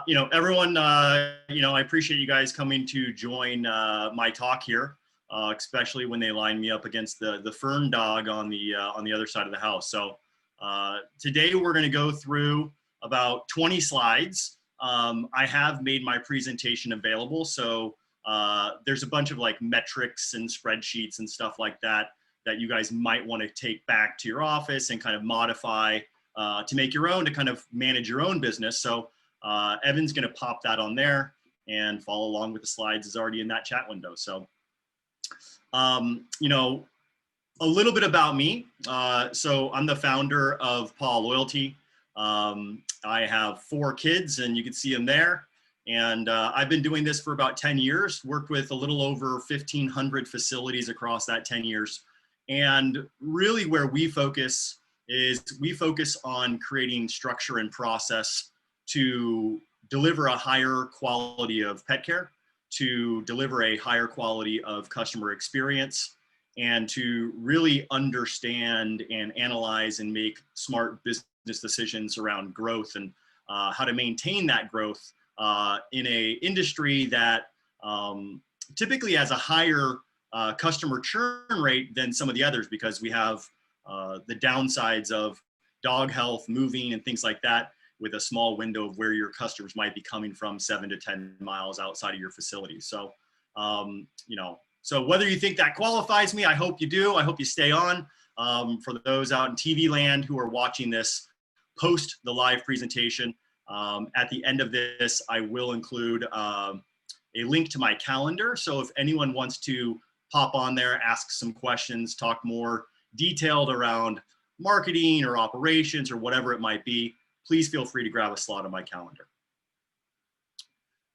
Everyone, I appreciate you guys coming to join my talk here, especially when they line me up against the Fern dog on the other side of the house. So today we're going to go through about 20 slides. I have made my presentation available, so there's a bunch of like metrics and spreadsheets and stuff like that that you guys might want to take back to your office and kind of modify to make your own, to kind of manage your own business. So Evan's going to pop that on there, and follow along with the slides is already in that chat window. So, a little bit about me. So I'm the founder of Paw Loyalty. I have 4 kids, and you can see them there. And I've been doing this for about 10 years, worked with a little over 1,500 facilities across that 10 years. And really where we focus is we focus on creating structure and process to deliver a higher quality of pet care, to deliver a higher quality of customer experience, and to really understand and analyze and make smart business decisions around growth and how to maintain that growth in a industry that typically has a higher customer churn rate than some of the others, because we have the downsides of dog health, moving, and things like that, with a small window of where your customers might be coming from 7 to 10 miles outside of your facility. So, so whether you think that qualifies me, I hope you do. I hope you stay on. For those out in TV land who are watching this post the live presentation, at the end of this, I will include a link to my calendar. So if anyone wants to pop on there, ask some questions, talk more detailed around marketing or operations or whatever it might be, please feel free to grab a slot on my calendar.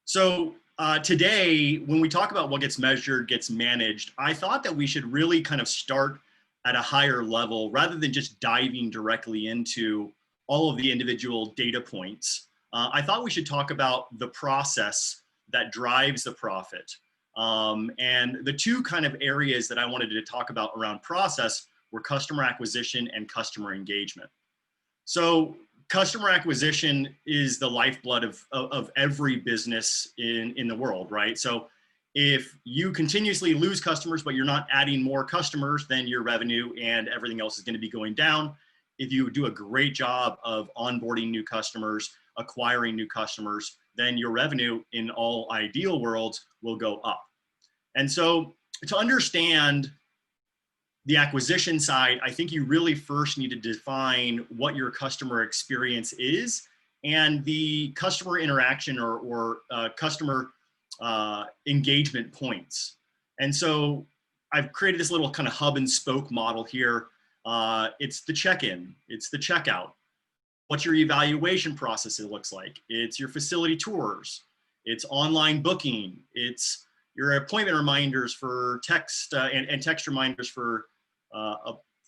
So today, when we talk about what gets measured, gets managed, I thought that we should really kind of start at a higher level rather than just diving directly into all of the individual data points. I thought we should talk about the process that drives the profit. And the 2 kind of areas that I wanted to talk about around process were customer acquisition and customer engagement. So customer acquisition is the lifeblood of every business in the world, right? So if you continuously lose customers, but you're not adding more customers, then your revenue and everything else is going to be going down. If you do a great job of onboarding new customers, acquiring new customers, then your revenue in all ideal worlds will go up. And so to understand the acquisition side, I think you really first need to define what your customer experience is and the customer interaction or customer engagement points. And so I've created this little kind of hub and spoke model here. It's the check-in, it's the checkout, what your evaluation process looks like. It's your facility tours, it's online booking, it's your appointment reminders for text and text reminders for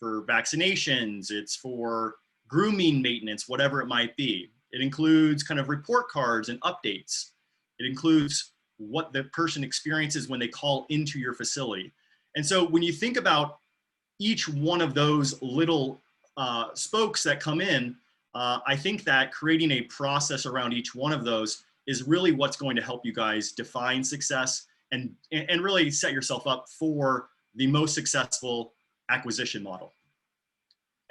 vaccinations, it's for grooming maintenance, whatever it might be. It includes kind of report cards and updates. It includes what the person experiences when they call into your facility. And so when you think about each one of those little spokes that come in, I think that creating a process around each one of those is really what's going to help you guys define success and really set yourself up for the most successful acquisition model.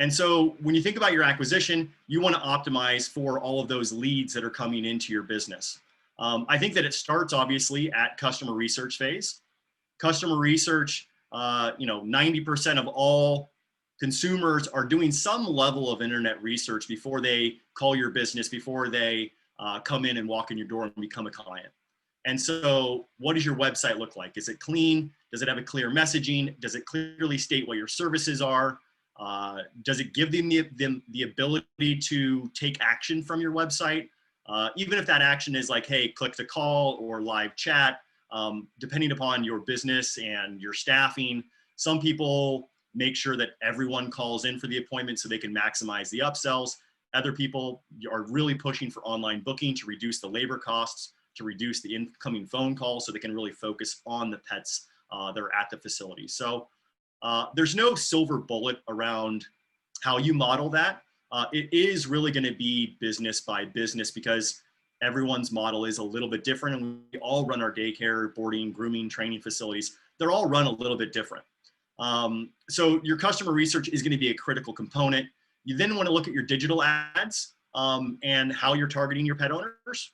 And so when you think about your acquisition, you want to optimize for all of those leads that are coming into your business. I think that it starts obviously at customer research phase. Customer research, 90% of all consumers are doing some level of internet research before they call your business, before they come in and walk in your door and become a client. And so what does your website look like? Is it clean? Does it have a clear messaging? Does it clearly state what your services are? Does it give them the ability to take action from your website? Even if that action is like, hey, click to call or live chat, depending upon your business and your staffing, some people make sure that everyone calls in for the appointment so they can maximize the upsells. Other people are really pushing for online booking to reduce the labor costs, to reduce the incoming phone calls so they can really focus on the pets that are at the facility. So there's no silver bullet around how you model that. It is really going to be business by business, because Everyone's model is a little bit different, and we all run our daycare, boarding, grooming, training facilities. They're all run a little bit different. So your customer research is going to be a critical component. You then want to look at your digital ads and how you're targeting your pet owners.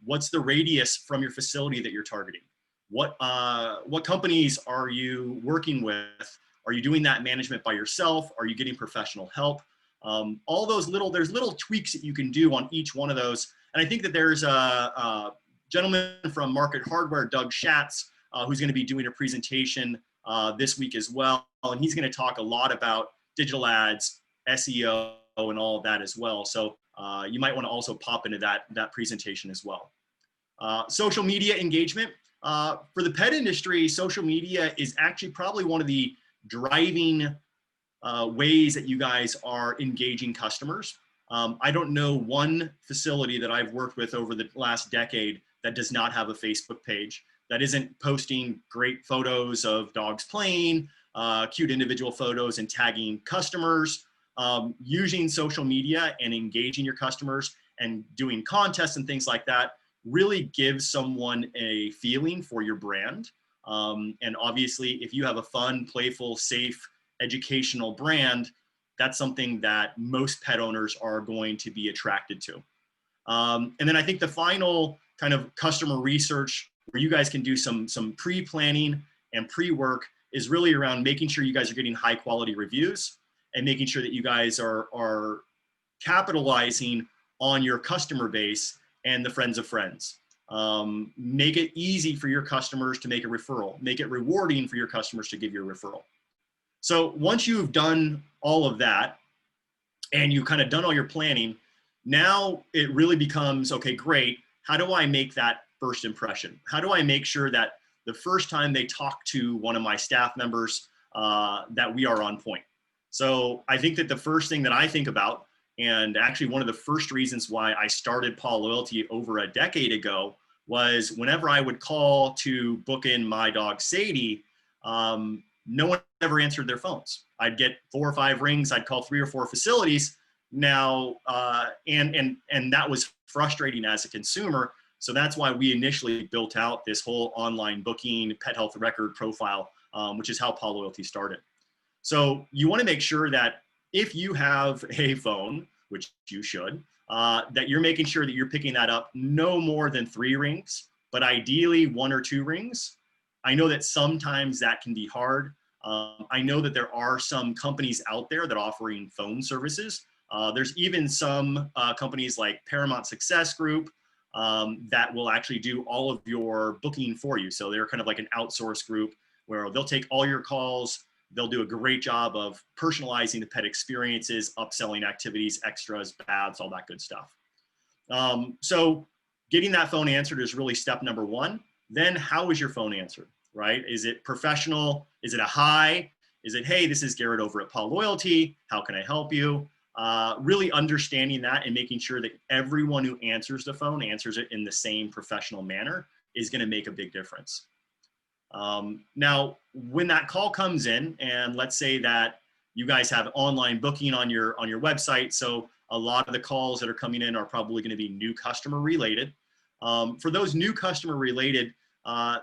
What's the radius from your facility that you're targeting? What companies are you working with? Are you doing that management by yourself? Are you getting professional help? All those there's little tweaks that you can do on each one of those. And I think that there's a gentleman from Market Hardware, Doug Schatz, who's going to be doing a presentation this week as well. And he's going to talk a lot about digital ads, SEO, and all of that as well. So you might want to also pop into that presentation as well. Social media engagement. For the pet industry, social media is actually probably one of the driving ways that you guys are engaging customers. I don't know one facility that I've worked with over the last decade that does not have a Facebook page, that isn't posting great photos of dogs playing, cute individual photos, and tagging customers. Using social media and engaging your customers and doing contests and things like that really gives someone a feeling for your brand. And obviously, if you have a fun, playful, safe, educational brand, that's something that most pet owners are going to be attracted to. And then I think the final kind of customer research where you guys can do some pre-planning and pre-work is really around making sure you guys are getting high quality reviews and making sure that you guys are capitalizing on your customer base and the friends of friends. Make it easy for your customers to make a referral. Make it rewarding for your customers to give you a referral. So once you've done all of that and you've kind of done all your planning, now it really becomes, okay, great. How do I make that first impression? How do I make sure that the first time they talk to one of my staff members that we are on point? So I think that the first thing that I think about, and actually one of the first reasons why I started Paw Loyalty over a decade ago, was whenever I would call to book in my dog Sadie, no one ever answered their phones. I'd get 4 or 5 rings. I'd call 3 or 4 facilities now, and that was frustrating as a consumer. So that's why we initially built out this whole online booking pet health record profile, which is how Paw Loyalty started. So you want to make sure that if you have a phone, which you should, that you're making sure that you're picking that up no more than 3 rings, but ideally 1 or 2 rings. I know that sometimes that can be hard. I know that there are some companies out there that are offering phone services. There's even some companies like Paramount Success Group that will actually do all of your booking for you. So they're kind of like an outsourced group where they'll take all your calls. They'll do a great job of personalizing the pet experiences, upselling activities, extras, baths, all that good stuff. So getting that phone answered is really step number 1. Then how is your phone answered, right? Is it professional? Is it a hi? Is it, hey, this is Garrett over at Paw Loyalty. How can I help you? Really understanding that and making sure that everyone who answers the phone answers it in the same professional manner is going to make a big difference. Now, when that call comes in, and let's say that you guys have online booking on your website, so a lot of the calls that are coming in are probably going to be new customer related. For those new customer related,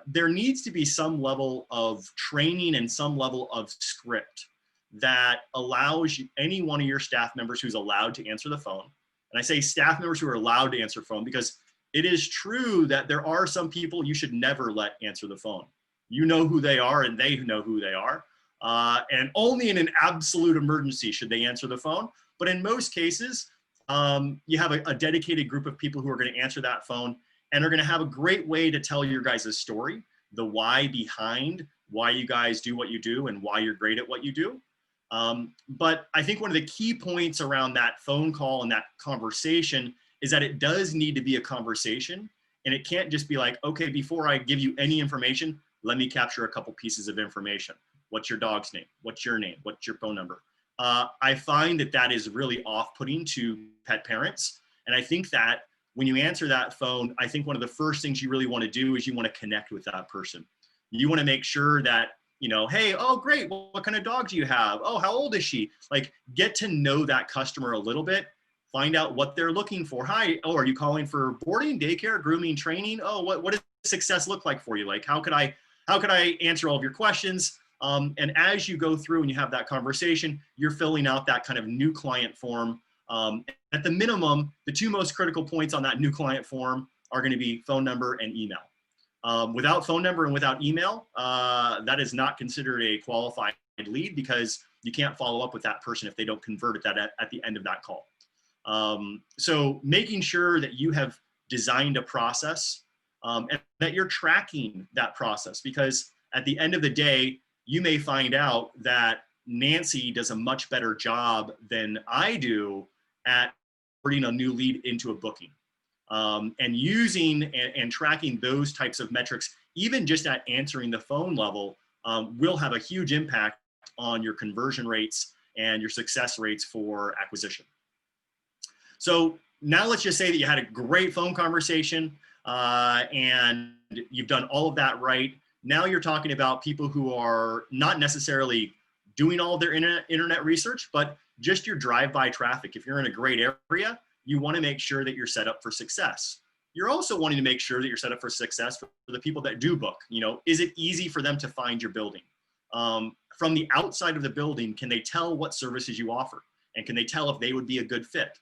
there needs to be some level of training and some level of script that allows any one of your staff members who's allowed to answer the phone. And I say staff members who are allowed to answer phone because it is true that there are some people you should never let answer the phone. You know who they are and they know who they are. And only in an absolute emergency should they answer the phone. But in most cases, you have a dedicated group of people who are going to answer that phone and are going to have a great way to tell your guys' story, the why behind why you guys do what you do and why you're great at what you do. But I think one of the key points around that phone call and that conversation is that it does need to be a conversation. And it can't just be like, okay, before I give you any information, let me capture a couple pieces of information. What's your dog's name? What's your name? What's your phone number? I find that is really off-putting to pet parents. And I think that when you answer that phone, I think one of the first things you really want to do is you want to connect with that person. You want to make sure that, you know, hey, oh, great. Well, what kind of dog do you have? Oh, how old is she? Like, get to know that customer a little bit find out what they're looking for. Hi, oh, are you calling for boarding, daycare, grooming, training? Oh, what does success look like for you? Like, how could I answer all of your questions? And as you go through and you have that conversation, you're filling out that kind of new client form. At the minimum, the two most critical points on that new client form are going to be phone number and email. Without phone number and without email, that is not considered a qualified lead, because you can't follow up with that person if they don't convert at the end of that call. So making sure that you have designed a process and that you're tracking that process, because at the end of the day, you may find out that Nancy does a much better job than I do at converting a new lead into a booking. And using and tracking those types of metrics, even just at answering the phone level, will have a huge impact on your conversion rates and your success rates for acquisition. So now let's just say that you had a great phone conversation and you've done all of that right. Now you're talking about people who are not necessarily doing all of their internet research, but just your drive-by traffic. If you're in a great area, you want to make sure that you're set up for success. You're also wanting to make sure that you're set up for success for the people that do book. You know, is it easy for them to find your building? From the outside of the building, can they tell what services you offer? And can they tell if they would be a good fit?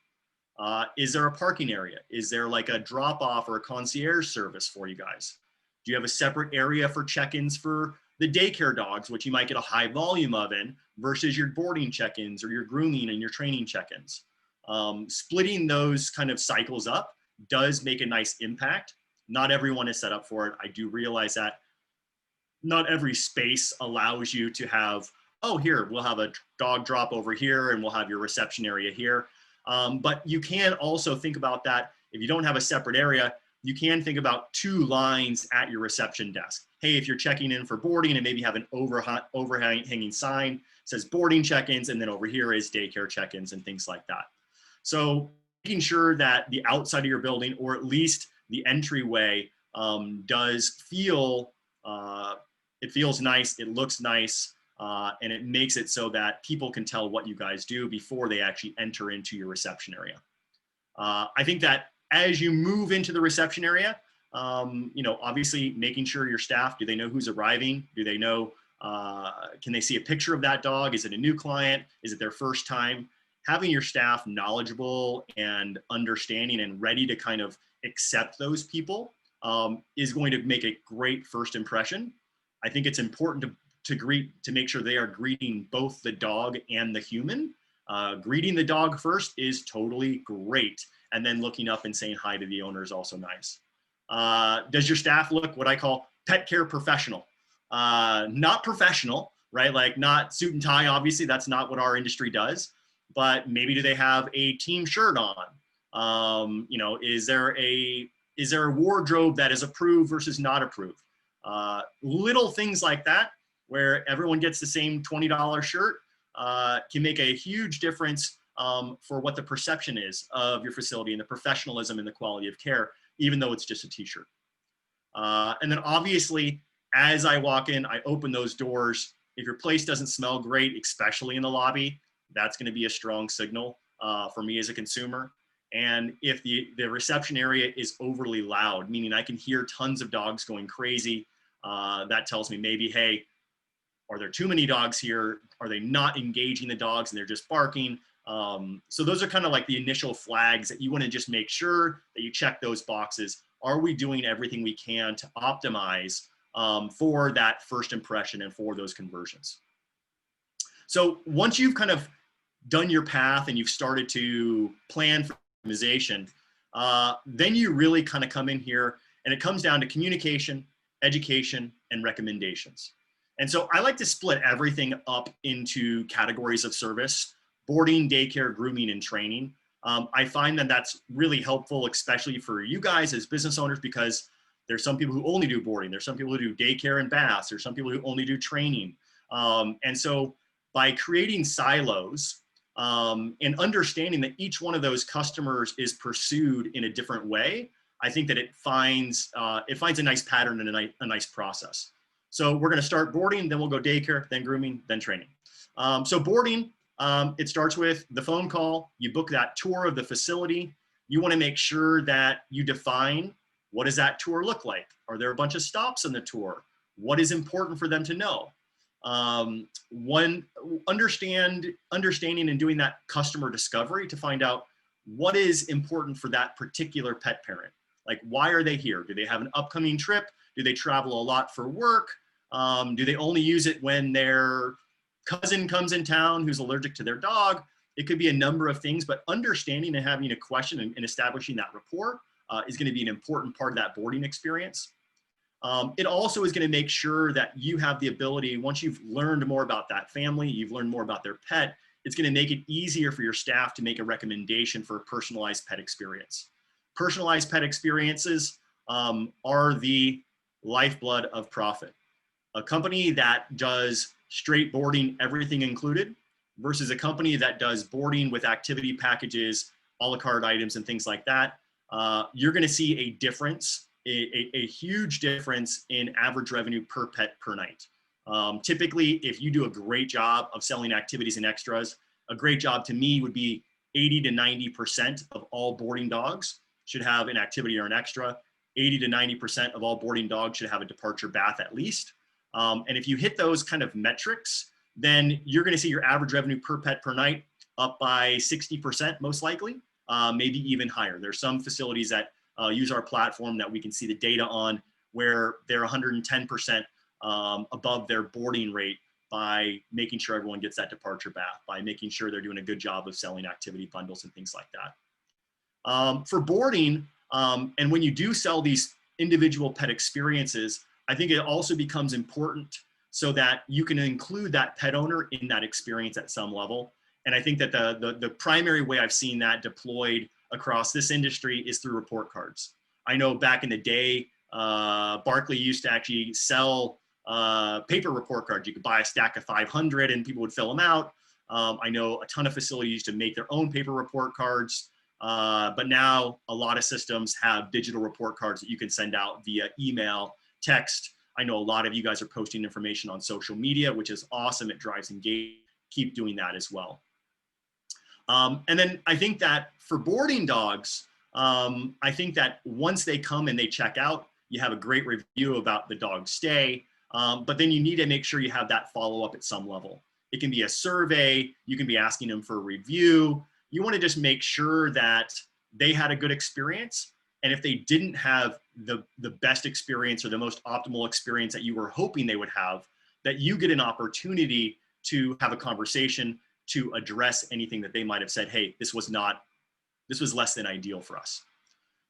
Is there a parking area? Is there like a drop-off or a concierge service for you guys? Do you have a separate area for check-ins for the daycare dogs, which you might get a high volume of in, versus your boarding check-ins or your grooming and your training check-ins? Splitting those kind of cycles up does make a nice impact. Not everyone is set up for it. I do realize that not every space allows you to have, oh, here, we'll have a dog drop over here and we'll have your reception area here. But you can also think about that. If you don't have a separate area, you can think about two lines at your reception desk. Hey, if you're checking in for boarding and maybe have an overhanging sign that says boarding check-ins, and then over here is daycare check-ins and things like that. So making sure that the outside of your building, or at least the entryway, does feel, it feels nice, it looks nice, and it makes it so that people can tell what you guys do before they actually enter into your reception area. I think that as you move into the reception area, you know, obviously making sure your staff, do they know who's arriving? Do they know, can they see a picture of that dog? Is it a new client? Is it their first time? Having your staff knowledgeable and understanding and ready to kind of accept those people is going to make a great first impression. I think it's important to make sure they are greeting both the dog and the human. Greeting the dog first is totally great. And then looking up and saying hi to the owner is also nice. Does your staff look what I call pet care professional? Not professional, right? Like not suit and tie, obviously that's not what our industry does, but maybe do they have a team shirt on? You know, is there a wardrobe that is approved versus not approved? Little things like that, where everyone gets the same $20 shirt, can make a huge difference for what the perception is of your facility and the professionalism and the quality of care, even though it's just a t-shirt. And then obviously, as I walk in, I open those doors. If your place doesn't smell great, especially in the lobby, that's going to be a strong signal for me as a consumer. And if the reception area is overly loud, meaning I can hear tons of dogs going crazy, that tells me maybe, hey, are there too many dogs here? Are they not engaging the dogs and they're just barking? So those are kind of like the initial flags that you want to just make sure that you check those boxes. Are we doing everything we can to optimize for that first impression and for those conversions? So once you've kind of done your path and you've started to plan for optimization, then you really kind of come in here and it comes down to communication, education, and recommendations. And so I like to split everything up into categories of service: boarding, daycare, grooming, and training. I find that that's really helpful, especially for you guys as business owners, because there's some people who only do boarding. There's some people who do daycare and baths. There's some people who only do training. And so by creating silos and understanding that each one of those customers is pursued in a different way, I think that it finds a nice pattern and a nice process. So we're going to start boarding, then we'll go daycare, then grooming, then training. So boarding, It starts with the phone call. You book that tour of the facility. You want to make sure that you define, what does that tour look like? Are there a bunch of stops in the tour? What is important for them to know? Understanding and doing that customer discovery to find out what is important for that particular pet parent. Like, why are they here? Do they have an upcoming trip? Do they travel a lot for work? Do they only use it when their cousin comes in town who's allergic to their dog? It could be a number of things, but understanding and having a question and establishing that rapport is going to be an important part of that boarding experience. It also is going to make sure that you have the ability, once you've learned more about that family, you've learned more about their pet, it's going to make it easier for your staff to make a recommendation for a personalized pet experience. Personalized pet experiences are the lifeblood of profit. A company that does straight boarding, everything included, versus a company that does boarding with activity packages, a la carte items and things like that, you're going to see a difference, a huge difference in average revenue per pet per night. Typically, if you do a great job of selling activities and extras, a great job to me would be 80 to 90% of all boarding dogs should have an activity or an extra. 80 to 90% of all boarding dogs should have a departure bath at least. And if you hit those kind of metrics, then you're going to see your average revenue per pet per night up by 60% most likely, maybe even higher. There's some facilities that use our platform that we can see the data on where they're 110% above their boarding rate by making sure everyone gets that departure bath, by making sure they're doing a good job of selling activity bundles and things like that. For boarding, and when you do sell these individual pet experiences, I think it also becomes important so that you can include that pet owner in that experience at some level. And I think that the primary way I've seen that deployed across this industry is through report cards. I know back in the day, Barkley used to actually sell paper report cards. You could buy a stack of 500 and people would fill them out. I know a ton of facilities used to make their own paper report cards. But now a lot of systems have digital report cards that you can send out via email, text. I know a lot of you guys are posting information on social media, which is awesome. It drives engagement. Keep doing that as well. And then I think that for boarding dogs, I think that once they come and they check out, you have a great review about the dog's stay, but then you need to make sure you have that follow-up at some level. It can be a survey. You can be asking them for a review. You want to just make sure that they had a good experience. And if they didn't have the best experience or the most optimal experience that you were hoping they would have, that you get an opportunity to have a conversation to address anything that they might have said, hey, this was less than ideal for us.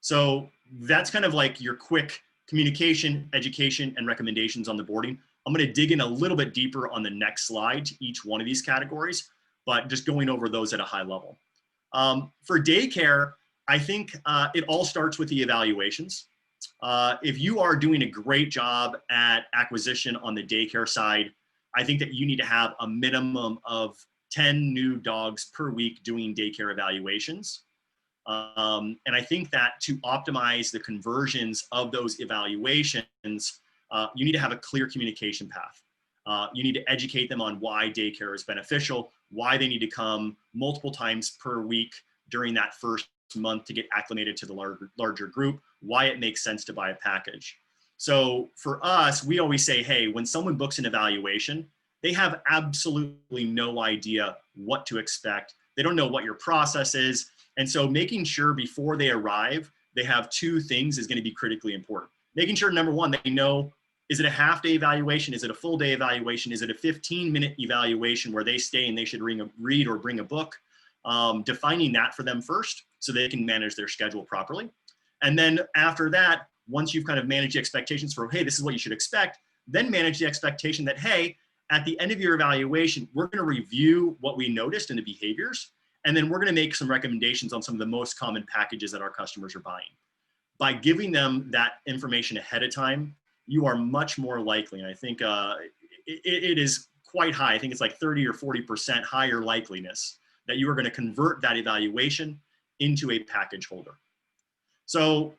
So that's kind of like your quick communication, education, and recommendations on the boarding. I'm going to dig in a little bit deeper on the next slide to each one of these categories, but just going over those at a high level. For daycare, I think it all starts with the evaluations. If you are doing a great job at acquisition on the daycare side, I think that you need to have a minimum of 10 new dogs per week doing daycare evaluations. And I think that to optimize the conversions of those evaluations, you need to have a clear communication path. You need to educate them on why daycare is beneficial, why they need to come multiple times per week during that first month to get acclimated to the larger group, why it makes sense to buy a package. So for us, we always say, hey, when someone books an evaluation, they have absolutely no idea what to expect. They don't know what your process is. And so making sure before they arrive, they have two things is going to be critically important. Making sure, number one, they know, is it a half-day evaluation? Is it a full-day evaluation? Is it a 15-minute evaluation where they stay and they should read or bring a book? Defining that for them first so they can manage their schedule properly. And then after that, once you've kind of managed the expectations for, hey, this is what you should expect, then manage the expectation that, hey, at the end of your evaluation, we're going to review what we noticed in the behaviors, and then we're going to make some recommendations on some of the most common packages that our customers are buying. By giving them that information ahead of time, you are much more likely, and I think it is quite high. I think it's like 30 or 40% higher likeliness that you are going to convert that evaluation into a package holder. So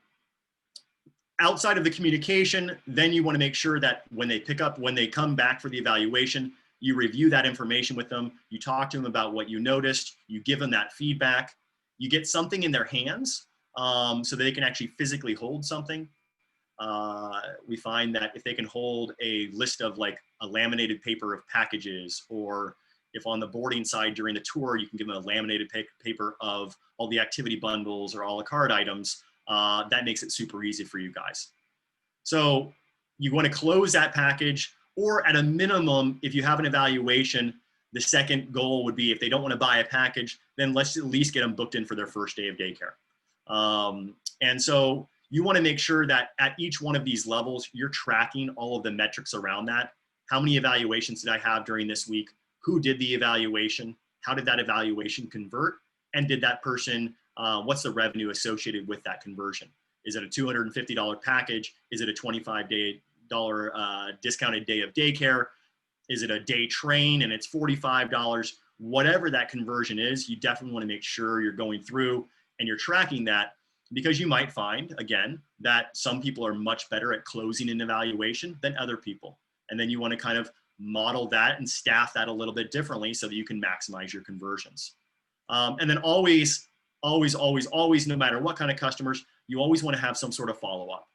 outside of the communication, then you want to make sure that when they come back for the evaluation, You review that information with them. You talk to them about what you noticed. You give them that feedback. You get something in their hands so they can actually physically hold something. We find that if they can hold a list of like a laminated paper of packages, or if on the boarding side during the tour, you can give them a laminated paper of all the activity bundles or a la carte items, that makes it super easy for you guys. So you want to close that package, or at a minimum, if you have an evaluation, the second goal would be if they don't want to buy a package, then let's at least get them booked in for their first day of daycare. And so you want to make sure that at each one of these levels, you're tracking all of the metrics around that. How many evaluations did I have during this week? Who did the evaluation? How did that evaluation convert? And did that person, what's the revenue associated with that conversion? Is it a $250 package? Is it a $25 discounted day of daycare? Is it a day train and it's $45? Whatever that conversion is, you definitely want to make sure you're going through and you're tracking that, because you might find, again, that some people are much better at closing an evaluation than other people. And then you want to kind of model that and staff that a little bit differently so that you can maximize your conversions. And then always, no matter what kind of customers, you always want to have some sort of follow-up.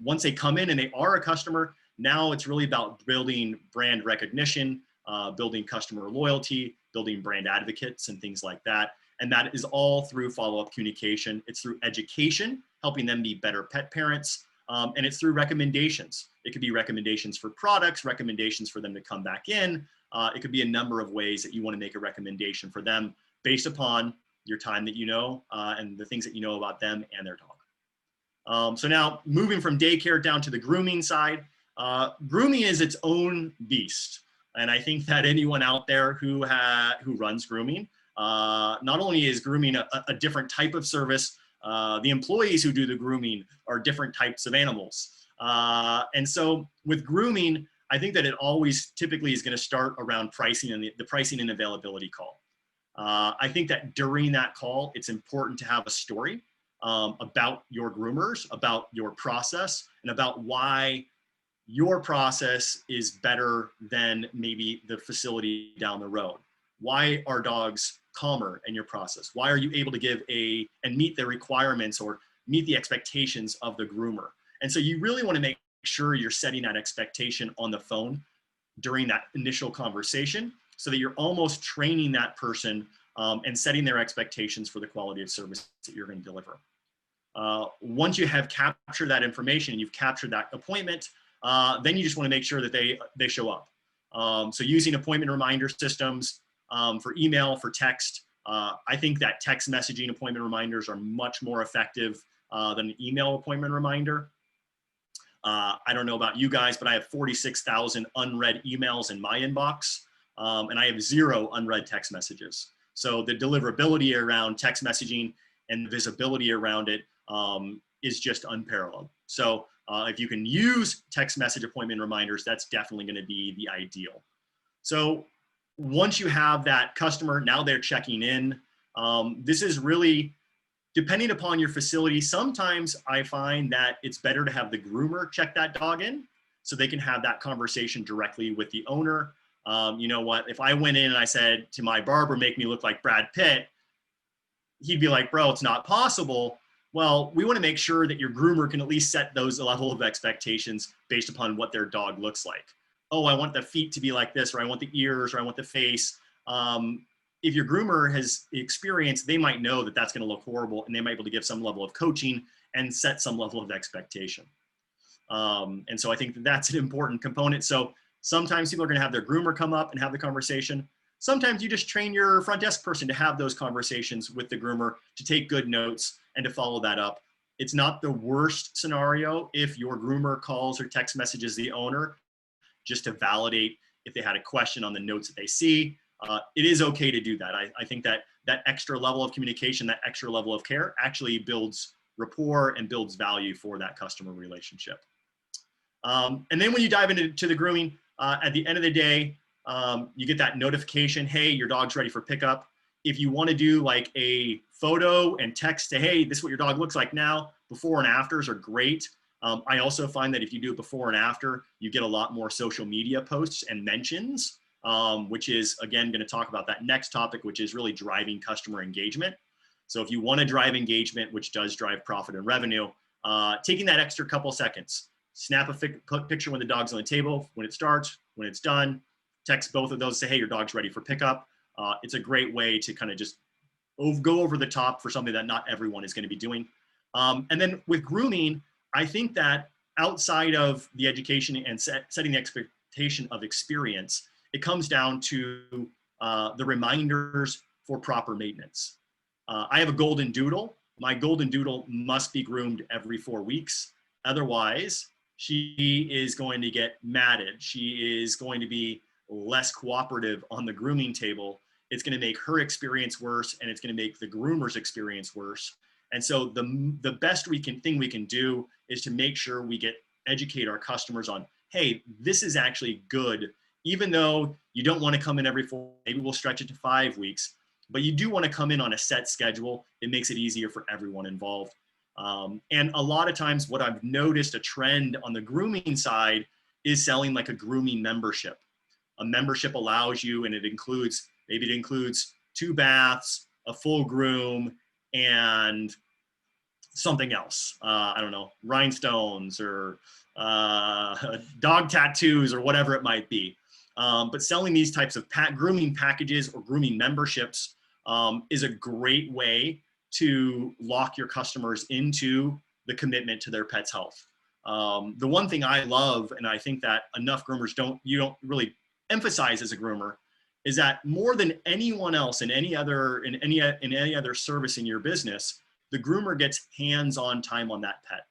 Once they come in and they are a customer, now it's really about building brand recognition, building customer loyalty, building brand advocates and things like that. And that is all through follow-up communication. It's through education, helping them be better pet parents. And it's through recommendations. It could be recommendations for products, recommendations for them to come back in. It could be a number of ways that you want to make a recommendation for them based upon your time that you know and the things that you know about them and their dog. So now moving from daycare down to the grooming side, grooming is its own beast. And I think that anyone out there who runs grooming, not only is grooming a different type of service, the employees who do the grooming are different types of animals. And so with grooming, I think that it always typically is going to start around pricing and the pricing and availability call. I think that during that call, it's important to have a story about your groomers, about your process, and about why your process is better than maybe the facility down the road. Why are dogs calmer in your process? Why are you able to give and meet the requirements or meet the expectations of the groomer? And so you really want to make sure you're setting that expectation on the phone during that initial conversation so that you're almost training that person and setting their expectations for the quality of service that you're going to deliver. Once you have captured that information, you've captured that appointment, then you just want to make sure that they show up. So using appointment reminder systems for email, for text, I think that text messaging appointment reminders are much more effective than an email appointment reminder. I don't know about you guys, but I have 46,000 unread emails in my inbox, and I have 0 unread text messages. So the deliverability around text messaging and the visibility around it is just unparalleled. So if you can use text message appointment reminders, that's definitely going to be the ideal. So once you have that customer, now they're checking in. This is really depending upon your facility. Sometimes I find that it's better to have the groomer check that dog in so they can have that conversation directly with the owner. You know what, if I went in and I said to my barber, make me look like Brad Pitt, he'd be like, bro, it's not possible. Well, we want to make sure that your groomer can at least set those level of expectations based upon what their dog looks like. Oh, I want the feet to be like this, or I want the ears, or I want the face. If your groomer has experience, they might know that that's going to look horrible, and they might be able to give some level of coaching and set some level of expectation. And so I think that that's an important component. So sometimes people are going to have their groomer come up and have the conversation. Sometimes you just train your front desk person to have those conversations with the groomer, to take good notes and to follow that up. It's not the worst scenario if your groomer calls or text messages the owner just to validate if they had a question on the notes that they see. It is okay to do that. I think that that extra level of communication, that extra level of care actually builds rapport and builds value for that customer relationship. And then when you dive into the grooming, at the end of the day, you get that notification, hey, your dog's ready for pickup. If you want to do like a photo and text to, hey, this is what your dog looks like now, before and afters are great. I also find that if you do it before and after, you get a lot more social media posts and mentions which is, again, going to talk about that next topic, which is really driving customer engagement. So if you want to drive engagement, which does drive profit and revenue, taking that extra couple seconds, snap a picture when the dog's on the table, when it starts, when it's done, text both of those, say, hey, your dog's ready for pickup. It's a great way to kind of just go over the top for something that not everyone is going to be doing. And then with grooming, I think that outside of the education and setting the expectation of experience, it comes down to the reminders for proper maintenance. I have a golden doodle. My golden doodle must be groomed every 4 weeks. Otherwise, she is going to get matted. She is going to be less cooperative on the grooming table. It's going to make her experience worse, and it's going to make the groomer's experience worse. And so the best thing we can do is to make sure we educate our customers on, hey, this is actually good. Even though you don't want to come in every 4, maybe we'll stretch it to 5 weeks, but you do want to come in on a set schedule. It makes it easier for everyone involved. And a lot of times what I've noticed a trend on the grooming side is selling like a grooming membership. A membership allows you, and maybe it includes 2 baths, a full groom, and something else. I don't know, rhinestones or dog tattoos or whatever it might be. But selling these types of grooming packages or grooming memberships is a great way to lock your customers into the commitment to their pet's health. The one thing I love, and I think that enough groomers you don't really emphasize as a groomer, is that more than anyone else in any other service in your business, the groomer gets hands-on time on that pet.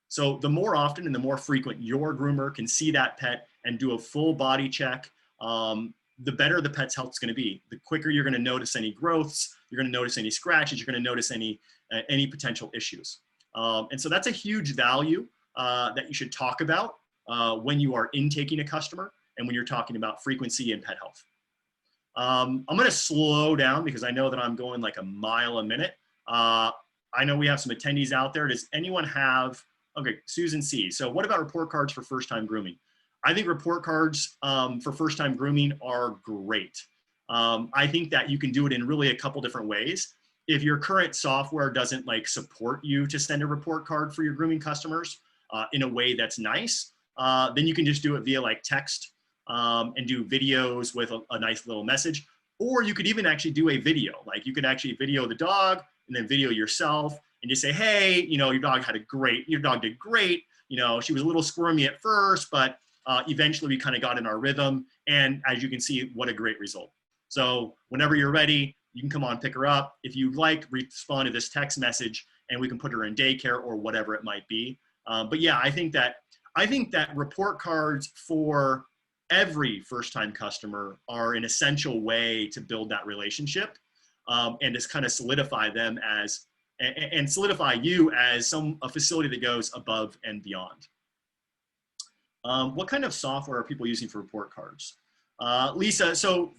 So the more often and the more frequent your groomer can see that pet and do a full body check, the better the pet's health is going to be. The quicker you're going to notice any growths, you're going to notice any scratches, you're going to notice any potential issues. And so that's a huge value that you should talk about when you are intaking a customer and when you're talking about frequency and pet health. I'm going to slow down because I know that I'm going like a mile a minute. I know we have some attendees out there. Does anyone have, okay, Susan C. So what about report cards for first-time grooming? I think report cards for first-time grooming are great. I think that you can do it in really a couple different ways. If your current software doesn't like support you to send a report card for your grooming customers in a way that's nice, then you can just do it via like text and do videos with a nice little message. Or you could even actually do a video. Like you could actually video the dog and then video yourself and just say, hey, your dog did great. She was a little squirmy at first, but eventually we kind of got in our rhythm. And as you can see, what a great result. So whenever you're ready, you can come on, pick her up. If you like, respond to this text message and we can put her in daycare or whatever it might be. But yeah, I think that report cards for every first-time customer are an essential way to build that relationship and just kind of solidify them and solidify you as a facility that goes above and beyond. What kind of software are people using for report cards? Lisa, so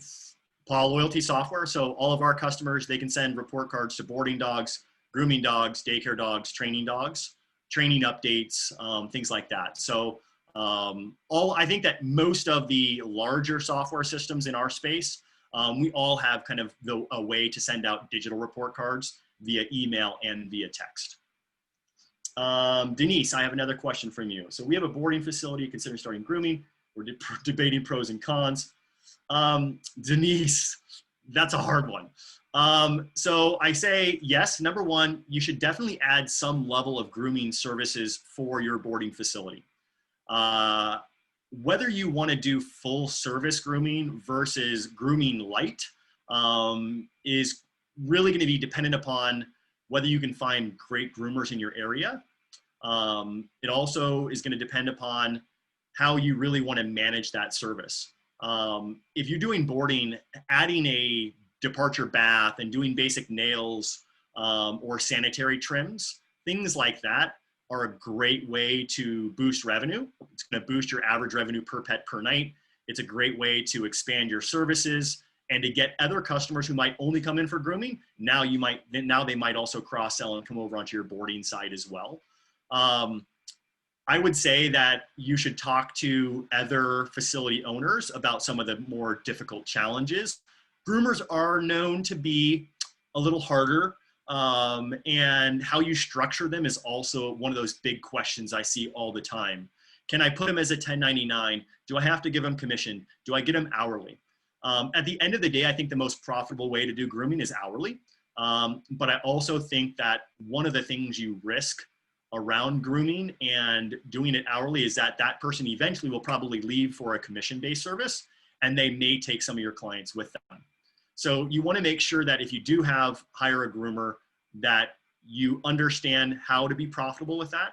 Paw Loyalty software. So all of our customers, they can send report cards to boarding dogs, grooming dogs, daycare dogs, training updates, things like that. So I think that most of the larger software systems in our space, we all have kind of a way to send out digital report cards via email and via text. Denise, I have another question from you. So we have a boarding facility considering starting grooming. We're debating pros and cons. Denise, that's a hard one. So I say, yes, number one, you should definitely add some level of grooming services for your boarding facility. Whether you want to do full service grooming versus grooming light is really going to be dependent upon whether you can find great groomers in your area. It also is going to depend upon how you really want to manage that service. If you're doing boarding, adding a departure bath and doing basic nails or sanitary trims, things like that are a great way to boost revenue. It's going to boost your average revenue per pet per night. It's a great way to expand your services and to get other customers who might only come in for grooming. Now they might also cross-sell and come over onto your boarding side as well. I would say that you should talk to other facility owners about some of the more difficult challenges. Groomers are known to be a little harder, and how you structure them is also one of those big questions I see all the time. Can I put them as a 1099? Do I have to give them commission? Do I get them hourly? At the end of the day, I think the most profitable way to do grooming is hourly. But I also think that one of the things you risk around grooming and doing it hourly is that that person eventually will probably leave for a commission-based service, and they may take some of your clients with them. So you want to make sure that if you do hire a groomer, that you understand how to be profitable with that,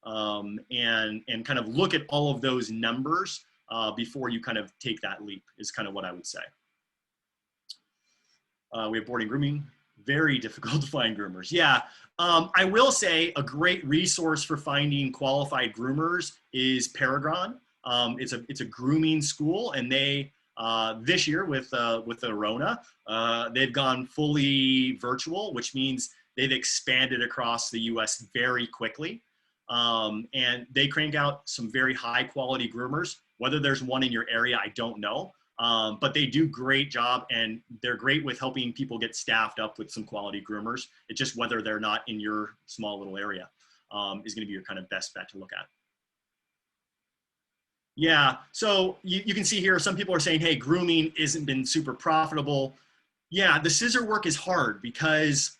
and kind of look at all of those numbers before you kind of take that leap is kind of what I would say. We have boarding grooming. Very difficult to find groomers. Yeah, I will say a great resource for finding qualified groomers is Paragon. It's a grooming school, and they this year with the Rona, they've gone fully virtual, which means they've expanded across the U.S. very quickly, and they crank out some very high quality groomers. Whether there's one in your area, I don't know. But they do great job, and they're great with helping people get staffed up with some quality groomers. It's just whether they're not in your small little area is going to be your kind of best bet to look at. Yeah, so you can see here, some people are saying, hey, grooming isn't been super profitable. Yeah, the scissor work is hard because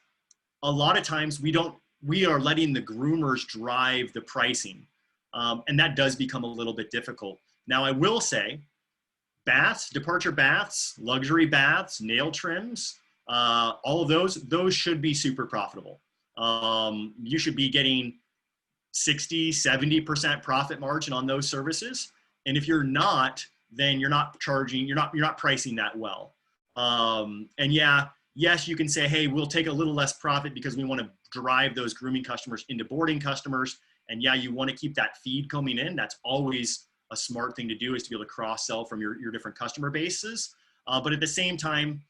a lot of times we are letting the groomers drive the pricing. And that does become a little bit difficult. Now, I will say, baths, departure baths, luxury baths, nail trims, all of those should be super profitable. You should be getting 60, 70% profit margin on those services. And if you're not, then you're not charging, you're not pricing that well. And yeah, yes, you can say, hey, we'll take a little less profit because we want to drive those grooming customers into boarding customers. And yeah, you want to keep that feed coming in. That's always a smart thing to do, is to be able to cross-sell from your different customer bases. But at the same time,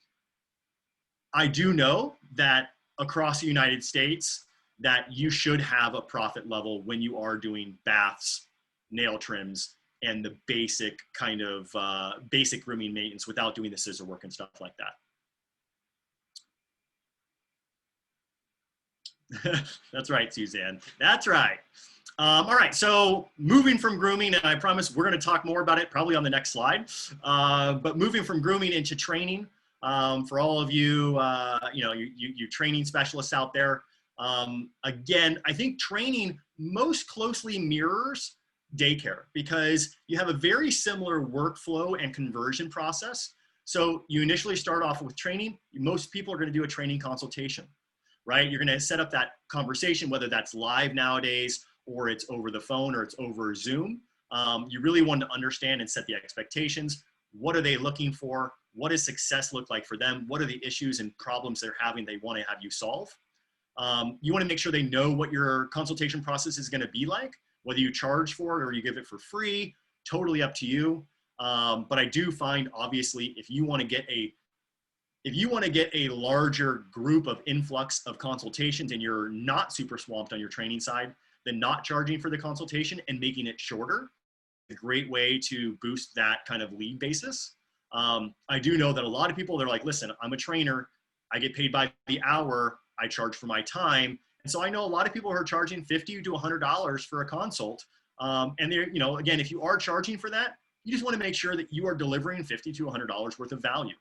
I do know that across the United States, that you should have a profit level when you are doing baths, nail trims, and the basic kind of basic grooming maintenance without doing the scissor work and stuff like that. That's right, Suzanne. That's right. All right, so moving from grooming, and I promise we're going to talk more about it probably on the next slide, but moving from grooming into training, for all of you, you training specialists out there, again, I think training most closely mirrors daycare because you have a very similar workflow and conversion process. So you initially start off with training. Most people are going to do a training consultation, right? You're going to set up that conversation, whether that's live nowadays, or it's over the phone, or it's over Zoom. You really want to understand and set the expectations. What are they looking for? What does success look like for them? What are the issues and problems they're having they want to have you solve? You want to make sure they know what your consultation process is going to be like, whether you charge for it or you give it for free, totally up to you. But I do find, obviously, if you want to get a larger group of influx of consultations and you're not super swamped on your training side, then not charging for the consultation and making it shorter is a great way to boost that kind of lead basis. I do know that a lot of people, they're like, listen, I'm a trainer. I get paid by the hour. I charge for my time. And so I know a lot of people who are charging $50 to $100 for a consult. And they're, again, if you are charging for that, you just want to make sure that you are delivering $50 to $100 worth of value.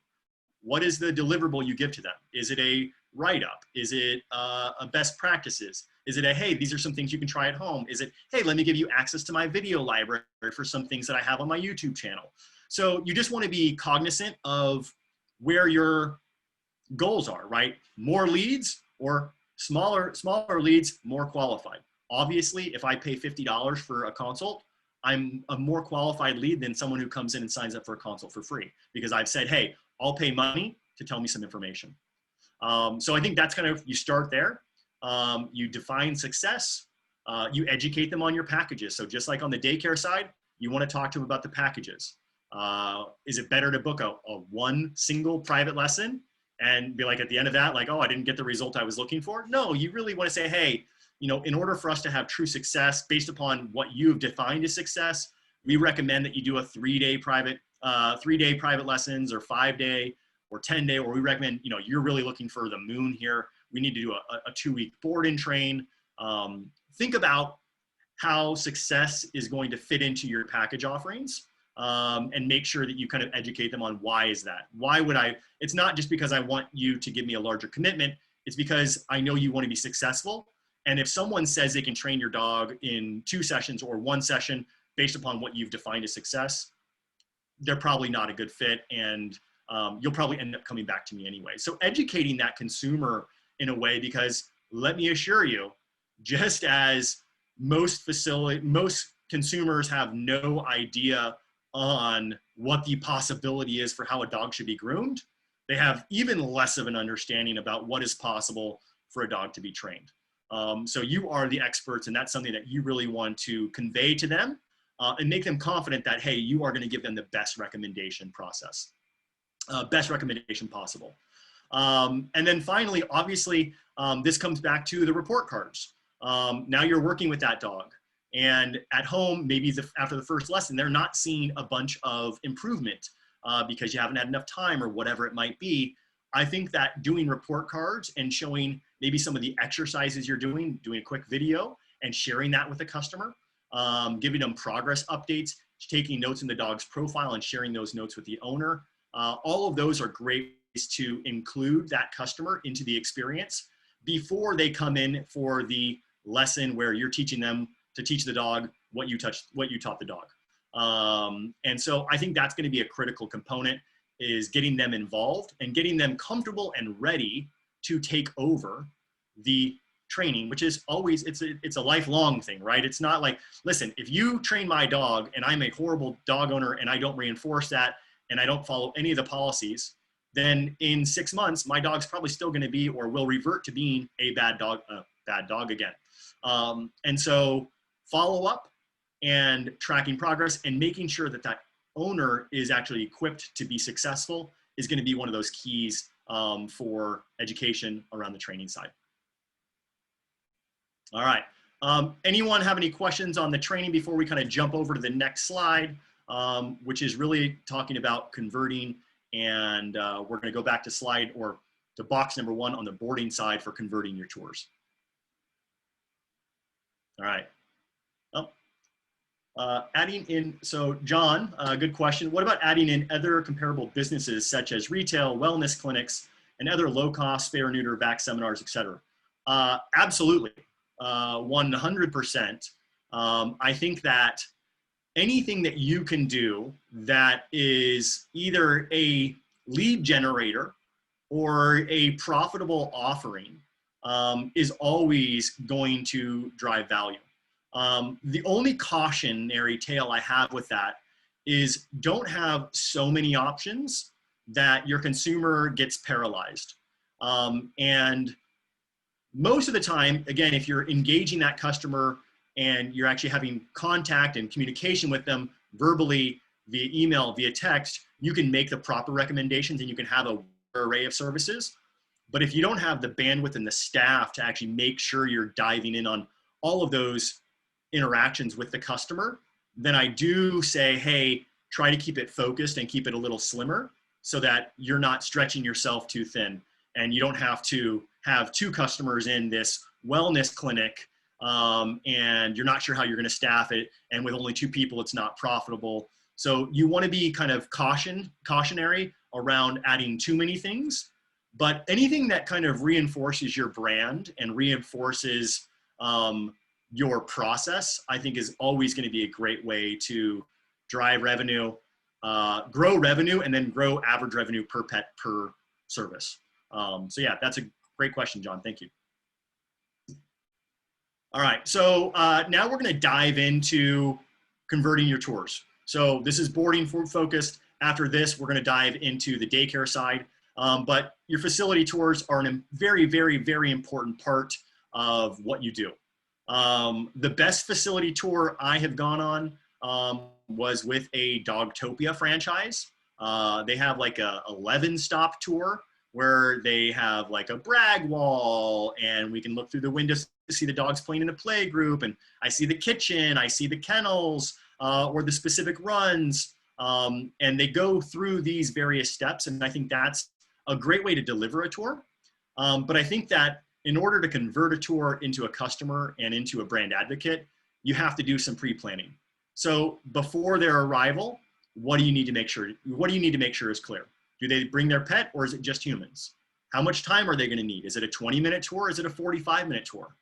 What is the deliverable you give to them? Is it a write-up? Is it a best practices? Is it a, hey, these are some things you can try at home? Is it, hey, let me give you access to my video library for some things that I have on my YouTube channel? So you just want to be cognizant of where your goals are, right? More leads or smaller leads, more qualified. Obviously, if I pay $50 for a consult, I'm a more qualified lead than someone who comes in and signs up for a consult for free, because I've said, hey, I'll pay money to tell me some information. So I think that's kind of, you start there. You define success, you educate them on your packages. So just like on the daycare side, you want to talk to them about the packages. Is it better to book a one single private lesson and be like at the end of that, like, oh, I didn't get the result I was looking for? No, you really want to say, hey, you know, in order for us to have true success based upon what you've defined as success, we recommend that you do a 3-day private lessons, or 5-day or 10-day, or we recommend, you know, you're really looking for the moon here. We need to do a 2-week board and train. Think about how success is going to fit into your package offerings, and make sure that you kind of educate them on why is that. Why would I? It's not just because I want you to give me a larger commitment. It's because I know you want to be successful. And if someone says they can train your dog in 2 sessions or 1 session based upon what you've defined as success, they're probably not a good fit, and you'll probably end up coming back to me anyway. So educating that consumer in a way, because let me assure you, just as most consumers have no idea on what the possibility is for how a dog should be groomed, they have even less of an understanding about what is possible for a dog to be trained. So you are the experts, and that's something that you really want to convey to them, and make them confident that, hey, you are going to give them the best recommendation process, best recommendation possible. And then finally, obviously, this comes back to the report cards. Now you're working with that dog, and at home, maybe after the first lesson, they're not seeing a bunch of improvement because you haven't had enough time or whatever it might be. I think that doing report cards and showing maybe some of the exercises you're doing a quick video and sharing that with the customer, giving them progress updates, taking notes in the dog's profile and sharing those notes with the owner. All of those are great ways to include that customer into the experience before they come in for the lesson where you're teaching them to teach the dog what you taught the dog. And so I think that's going to be a critical component, is getting them involved and getting them comfortable and ready to take over the training, which is always, it's a lifelong thing, right? It's not like, listen, if you train my dog and I'm a horrible dog owner and I don't reinforce that and I don't follow any of the policies, then in 6 months, my dog's probably still going to be, or will revert to being a bad dog again. And so follow up and tracking progress and making sure that that owner is actually equipped to be successful is going to be one of those keys for education around the training side. All right. Anyone have any questions on the training before we kind of jump over to the next slide, which is really talking about converting, and we're going to go back to slide, or to box number 1 on the boarding side for converting your tours. All right. Adding in, so John, good question. What about adding in other comparable businesses such as retail, wellness clinics, and other low-cost spay or neuter, vac seminars, etc.? Absolutely, 100%. I think that anything that you can do that is either a lead generator or a profitable offering is always going to drive value. The only cautionary tale I have with that is don't have so many options that your consumer gets paralyzed. And most of the time, again, if you're engaging that customer and you're actually having contact and communication with them verbally, via email, via text, you can make the proper recommendations and you can have an array of services. But if you don't have the bandwidth and the staff to actually make sure you're diving in on all of those interactions with the customer, then I do say, hey, try to keep it focused and keep it a little slimmer so that you're not stretching yourself too thin and you don't have to have 2 customers in this wellness clinic and you're not sure how you're going to staff it, and with only 2 people it's not profitable. So you want to be kind of cautionary around adding too many things, but anything that kind of reinforces your brand and reinforces your process, I think is always going to be a great way to drive revenue, grow revenue, and then grow average revenue per pet per service. So yeah, that's a great question, John. Thank you. All right, so now we're going to dive into converting your tours. So this is boarding focused. After this, we're going to dive into the daycare side. But your facility tours are a very, very, very important part of what you do. The best facility tour I have gone on was with a Dogtopia franchise. They have like a 11-stop tour where they have like a brag wall, and we can look through the windows to see the dogs playing in a play group, and I see the kitchen, I see the kennels, or the specific runs, and they go through these various steps, and I think that's a great way to deliver a tour. But I think that in order to convert a tour into a customer and into a brand advocate, you have to do some pre-planning. So before their arrival, what do you need to make sure? What do you need to make sure is clear? Do they bring their pet, or is it just humans? How much time are they going to need? Is it a 20-minute tour? Is it a 45-minute tour?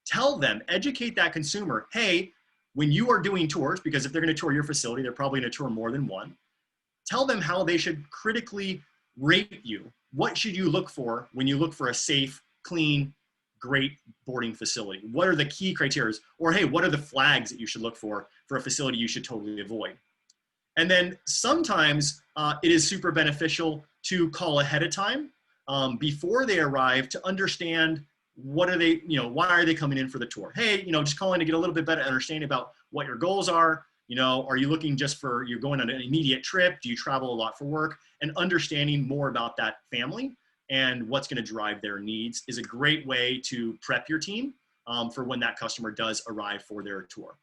Tell them, educate that consumer, hey, when you are doing tours, because if they're going to tour your facility, they're probably going to tour more than one. Tell them how they should critically rate you. What should you look for when you look for a safe, clean, great boarding facility? What are the key criteria? Or hey, what are the flags that you should look for a facility you should totally avoid? And then sometimes it is super beneficial to call ahead of time before they arrive to understand what are they, why are they coming in for the tour? Hey, just calling to get a little bit better understanding about what your goals are. Are you looking just for, you're going on an immediate trip? Do you travel a lot for work? And understanding more about that family and what's going to drive their needs is a great way to prep your team for when that customer does arrive for their tour.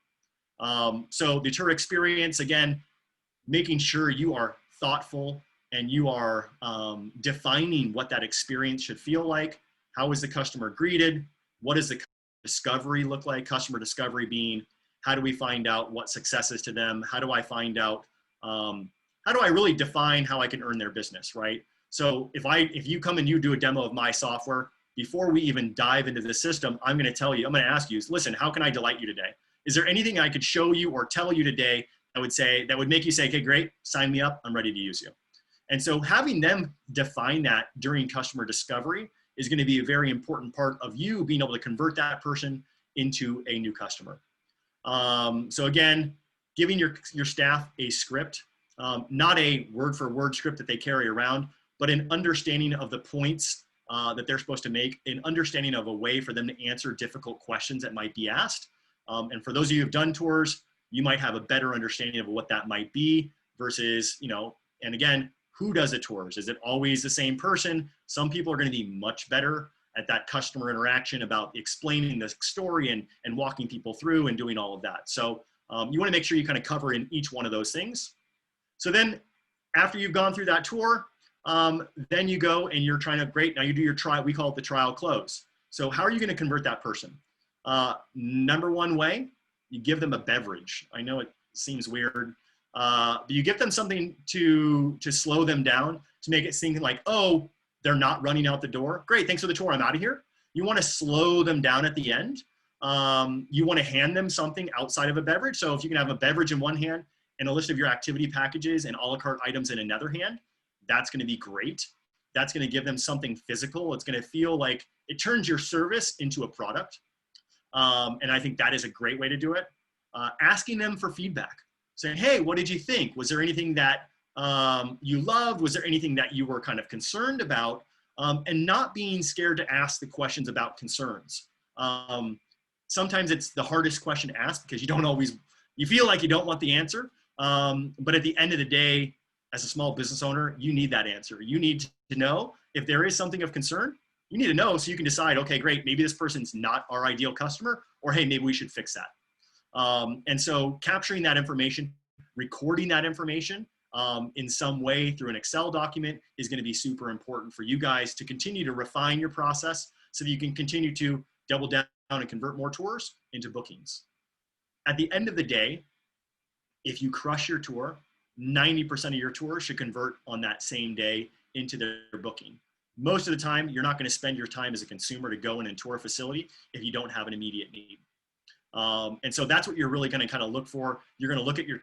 So the tour experience, again, making sure you are thoughtful and you are defining what that experience should feel like. How is the customer greeted? What does the discovery look like? Customer discovery being, how do we find out what success is to them? How do I find out, how do I really define how I can earn their business, right? So if you come and you do a demo of my software, before we even dive into the system, I'm going to ask you, listen, how can I delight you today? Is there anything I could show you or tell you today that would make you say, okay, great, sign me up, I'm ready to use you. And so having them define that during customer discovery is going to be a very important part of you being able to convert that person into a new customer. So again, giving your staff a script, not a word for word script that they carry around, but an understanding of the points that they're supposed to make, an understanding of a way for them to answer difficult questions that might be asked. And for those of you who've done tours, you might have a better understanding of what that might be versus, and again, who does the tours? Is it always the same person? Some people are going to be much better at that customer interaction about explaining the story and walking people through and doing all of that. So you want to make sure you kind of cover in each one of those things. So then after you've gone through that tour, then you go and you're trying to, great, now you do your trial, we call it the trial close. So how are you going to convert that person? Number one way, you give them a beverage. I know it seems weird, but you give them something to slow them down, to make it seem like, oh, they're not running out the door. Great, thanks for the tour, I'm out of here. You want to slow them down at the end. You want to hand them something outside of a beverage. So if you can have a beverage in one hand and a list of your activity packages and a la carte items in another hand, that's going to be great. That's going to give them something physical. It's going to feel like it turns your service into a product. And I think that is a great way to do it. Asking them for feedback, saying, hey, what did you think? Was there anything that you loved? Was there anything that you were kind of concerned about? And not being scared to ask the questions about concerns. Sometimes it's the hardest question to ask because you feel like you don't want the answer. But at the end of the day, as a small business owner, you need that answer. You need to know if there is something of concern. You need to know so you can decide, okay, great, maybe this person's not our ideal customer, or hey, maybe we should fix that. And so capturing that information, recording that information in some way through an Excel document is going to be super important for you guys to continue to refine your process so that you can continue to double down and convert more tours into bookings. At the end of the day, if you crush your tour, 90% of your tours should convert on that same day into their booking. Most of the time, you're not going to spend your time as a consumer to go in and tour a facility if you don't have an immediate need. And so that's what you're really going to kind of look for. You're going to look at your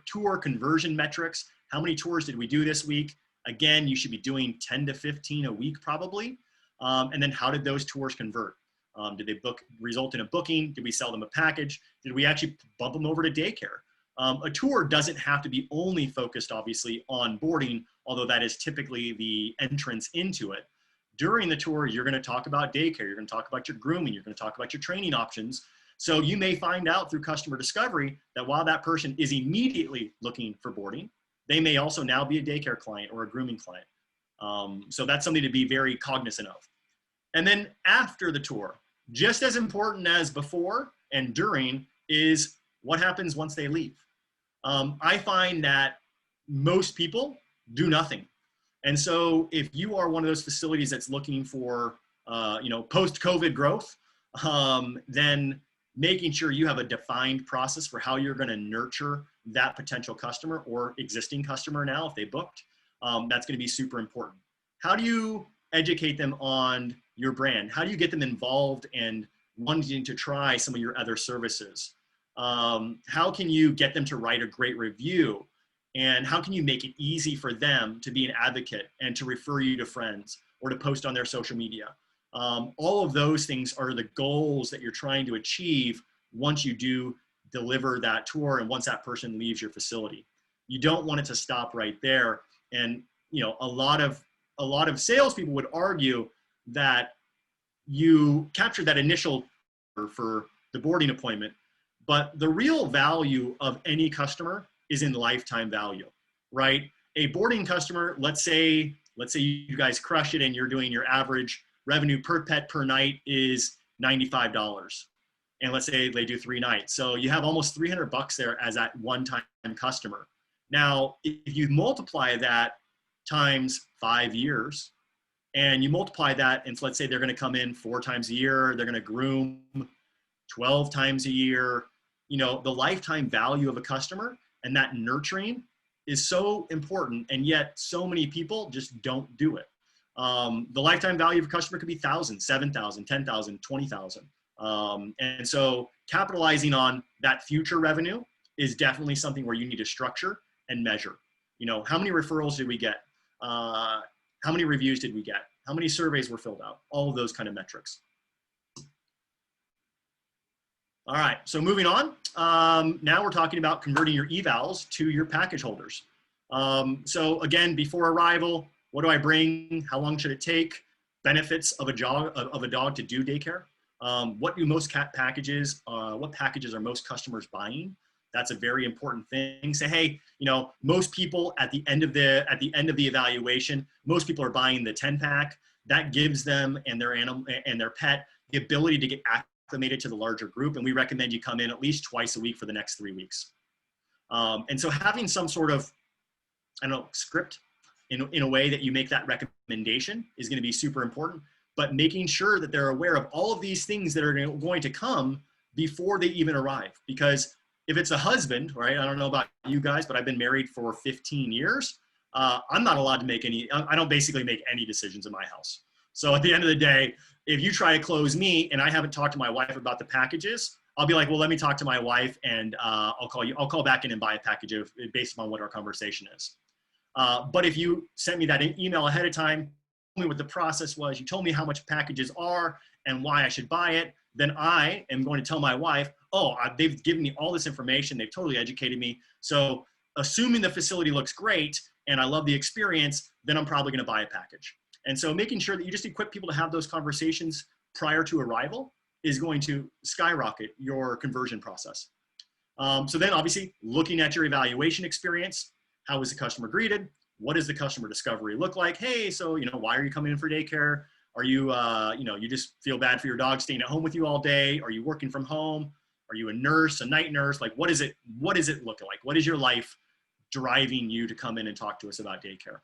tour conversion metrics. How many tours did we do this week? Again, you should be doing 10 to 15 a week probably. And then how did those tours convert? Did they result in a booking? Did we sell them a package? Did we actually bump them over to daycare? A tour doesn't have to be only focused, obviously, on boarding, although that is typically the entrance into it. During the tour, you're going to talk about daycare. You're going to talk about your grooming. You're going to talk about your training options. So you may find out through customer discovery that while that person is immediately looking for boarding, they may also now be a daycare client or a grooming client. So that's something to be very cognizant of. And then after the tour, just as important as before and during is what happens once they leave. I find that most people do nothing. And so if you are one of those facilities that's looking for, post-COVID growth, then making sure you have a defined process for how you're going to nurture that potential customer or existing customer now, if they booked, that's going to be super important. How do you educate them on your brand? How do you get them involved and wanting to try some of your other services? How can you get them to write a great review? And how can you make it easy for them to be an advocate and to refer you to friends or to post on their social media? All of those things are the goals that you're trying to achieve once you do deliver that tour and once that person leaves your facility. You don't want it to stop right there. And a lot of salespeople would argue that you captured that initial for the boarding appointment, but the real value of any customer is in lifetime value, right? A boarding customer, let's say you guys crush it and you're doing your average revenue per pet per night is $95. And let's say they do 3 nights. So you have almost $300 there as that one-time customer. Now, if you multiply that times 5 years, and you multiply that, and let's say they're gonna come in 4 times a year, they're gonna groom 12 times a year, the lifetime value of a customer and that nurturing is so important, and yet so many people just don't do it. The lifetime value of a customer could be 1,000, 7,000, 10,000, 20,000. And so capitalizing on that future revenue is definitely something where you need to structure and measure. How many referrals did we get? How many reviews did we get? How many surveys were filled out? All of those kind of metrics. All right, so moving on. Now we're talking about converting your evals to your package holders. So again, before arrival, what do I bring? How long should it take? Benefits of a dog to do daycare. What do most packages? What packages are most customers buying? That's a very important thing. Say, hey, most people at the end of the evaluation, most people are buying the 10-pack. That gives them and their animal and their pet the ability to get acclimated to the larger group. And we recommend you come in at least twice a week for the next 3 weeks. And so having some sort of, script in a way that you make that recommendation is going to be super important, but making sure that they're aware of all of these things that are going to come before they even arrive. Because if it's a husband, right, I don't know about you guys, but I've been married for 15 years. I'm not allowed to I don't basically make any decisions in my house. So at the end of the day, if you try to close me and I haven't talked to my wife about the packages, I'll be like, well, let me talk to my wife and I'll call back in and buy a package based upon what our conversation is. But if you sent me that email ahead of time, told me what the process was, you told me how much packages are and why I should buy it, then I am going to tell my wife, they've given me all this information, they've totally educated me. So assuming the facility looks great and I love the experience, then I'm probably going to buy a package. And so making sure that you just equip people to have those conversations prior to arrival is going to skyrocket your conversion process. So then obviously looking at your evaluation experience, how was the customer greeted? What does the customer discovery look like? Hey, so, why are you coming in for daycare? Are you, you just feel bad for your dog staying at home with you all day? Are you working from home? Are you a nurse, a night nurse? Like, what is it looking like? What is your life driving you to come in and talk to us about daycare?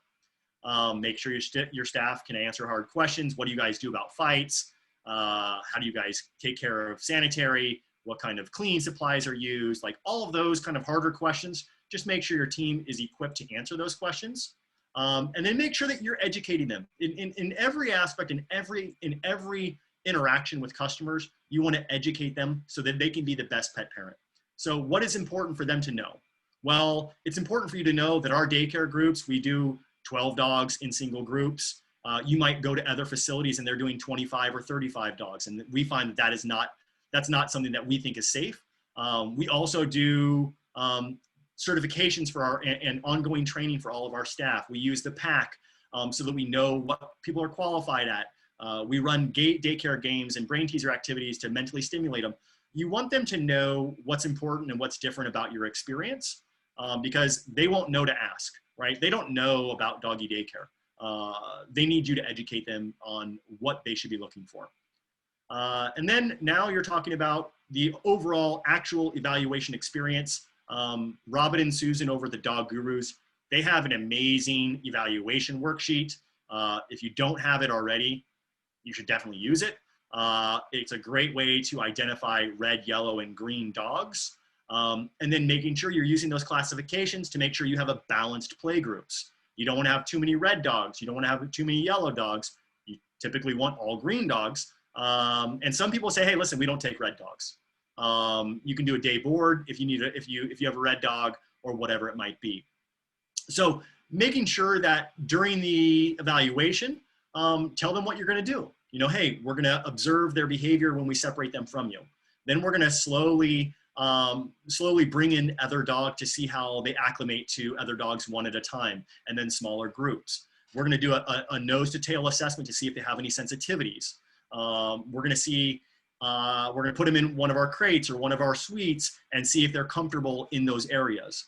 Make sure your staff can answer hard questions. What do you guys do about fights? How do you guys take care of sanitary? What kind of cleaning supplies are used? Like all of those kind of harder questions. Just make sure your team is equipped to answer those questions. And then make sure that you're educating them in every aspect, in every interaction with customers. You want to educate them so that they can be the best pet parent. So what is important for them to know? Well, it's important for you to know that our daycare groups, we do 12 dogs in single groups. You might go to other facilities and they're doing 25 or 35 dogs. And we find that that's not something that we think is safe. We also do certifications for and ongoing training for all of our staff. We use the PAC so that we know what people are qualified at. We run daycare games and brain teaser activities to mentally stimulate them. You want them to know what's important and what's different about your experience because they won't know to ask, right? They don't know about doggy daycare. they need you to educate them on what they should be looking for. And then now you're talking about the overall actual evaluation experience. Robin and Susan over the Dog Gurus, they have an amazing evaluation worksheet. If you don't have it already, you should definitely use it. It's a great way to identify red, yellow, and green dogs. And then making sure you're using those classifications to make sure you have a balanced play groups. You don't want to have too many red dogs. You don't want to have too many yellow dogs. You typically want all green dogs. And some people say, hey, listen, we don't take red dogs. You can do a day board if you need if you have a red dog or whatever it might be. So making sure that during the evaluation, tell them what you're going to do. You know, hey, we're going to observe their behavior when we separate them from you. Then we're going to slowly bring in other dog to see how they acclimate to other dogs one at a time, and then smaller groups. We're going to do a nose to tail assessment to see if they have any sensitivities. We're going to see, we're going to put them in one of our crates or one of our suites and see if they're comfortable in those areas.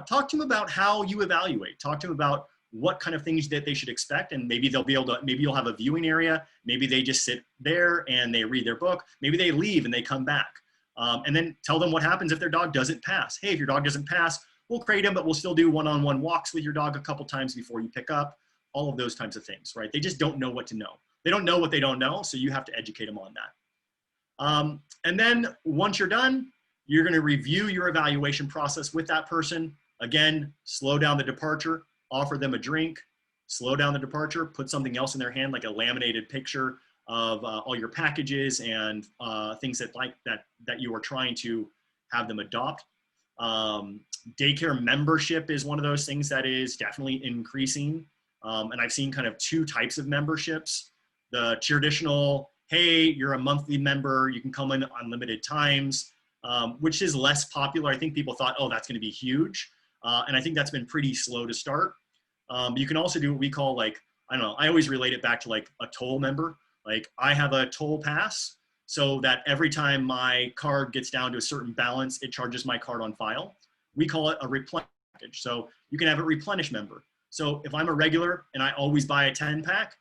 Talk to them about how you evaluate. Talk to them about what kind of things that they should expect, and maybe they'll be able to, maybe you'll have a viewing area, maybe they just sit there and they read their book, maybe they leave and they come back. And then tell them what happens if their dog doesn't pass. Hey, if your dog doesn't pass, we'll crate them, but we'll still do one-on-one walks with your dog a couple times before you pick up, all of those types of things, right? They just don't know what to know. They don't know what they don't know, so you have to educate them on that. And then once you're done, you're gonna review your evaluation process with that person. Again, slow down the departure, offer them a drink, slow down the departure, put something else in their hand, like a laminated picture of all your packages and things that you are trying to have them adopt. Daycare membership is one of those things that is definitely increasing. And I've seen kind of two types of memberships. The traditional, hey, you're a monthly member, you can come in unlimited times, which is less popular. I think people thought, oh, that's going to be huge. And I think that's been pretty slow to start. You can also do what we call, like, I don't know, I always relate it back to like a toll member. Like, I have a toll pass so that every time my card gets down to a certain balance, it charges my card on file. We call it a replenish package. So you can have a replenish member. So if I'm a regular and I always buy a 10 pack,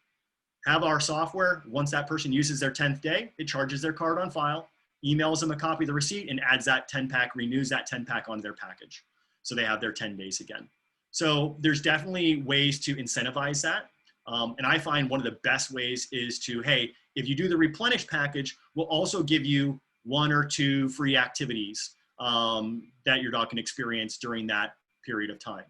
have our software, once that person uses their 10th day, it charges their card on file, emails them a copy of the receipt, and adds that 10 pack, renews that 10 pack onto their package. So they have their 10 days again. So there's definitely ways to incentivize that. And I find one of the best ways is to, hey, if you do the replenish package, we'll also give you 1 or 2 free activities that your dog can experience during that period of time.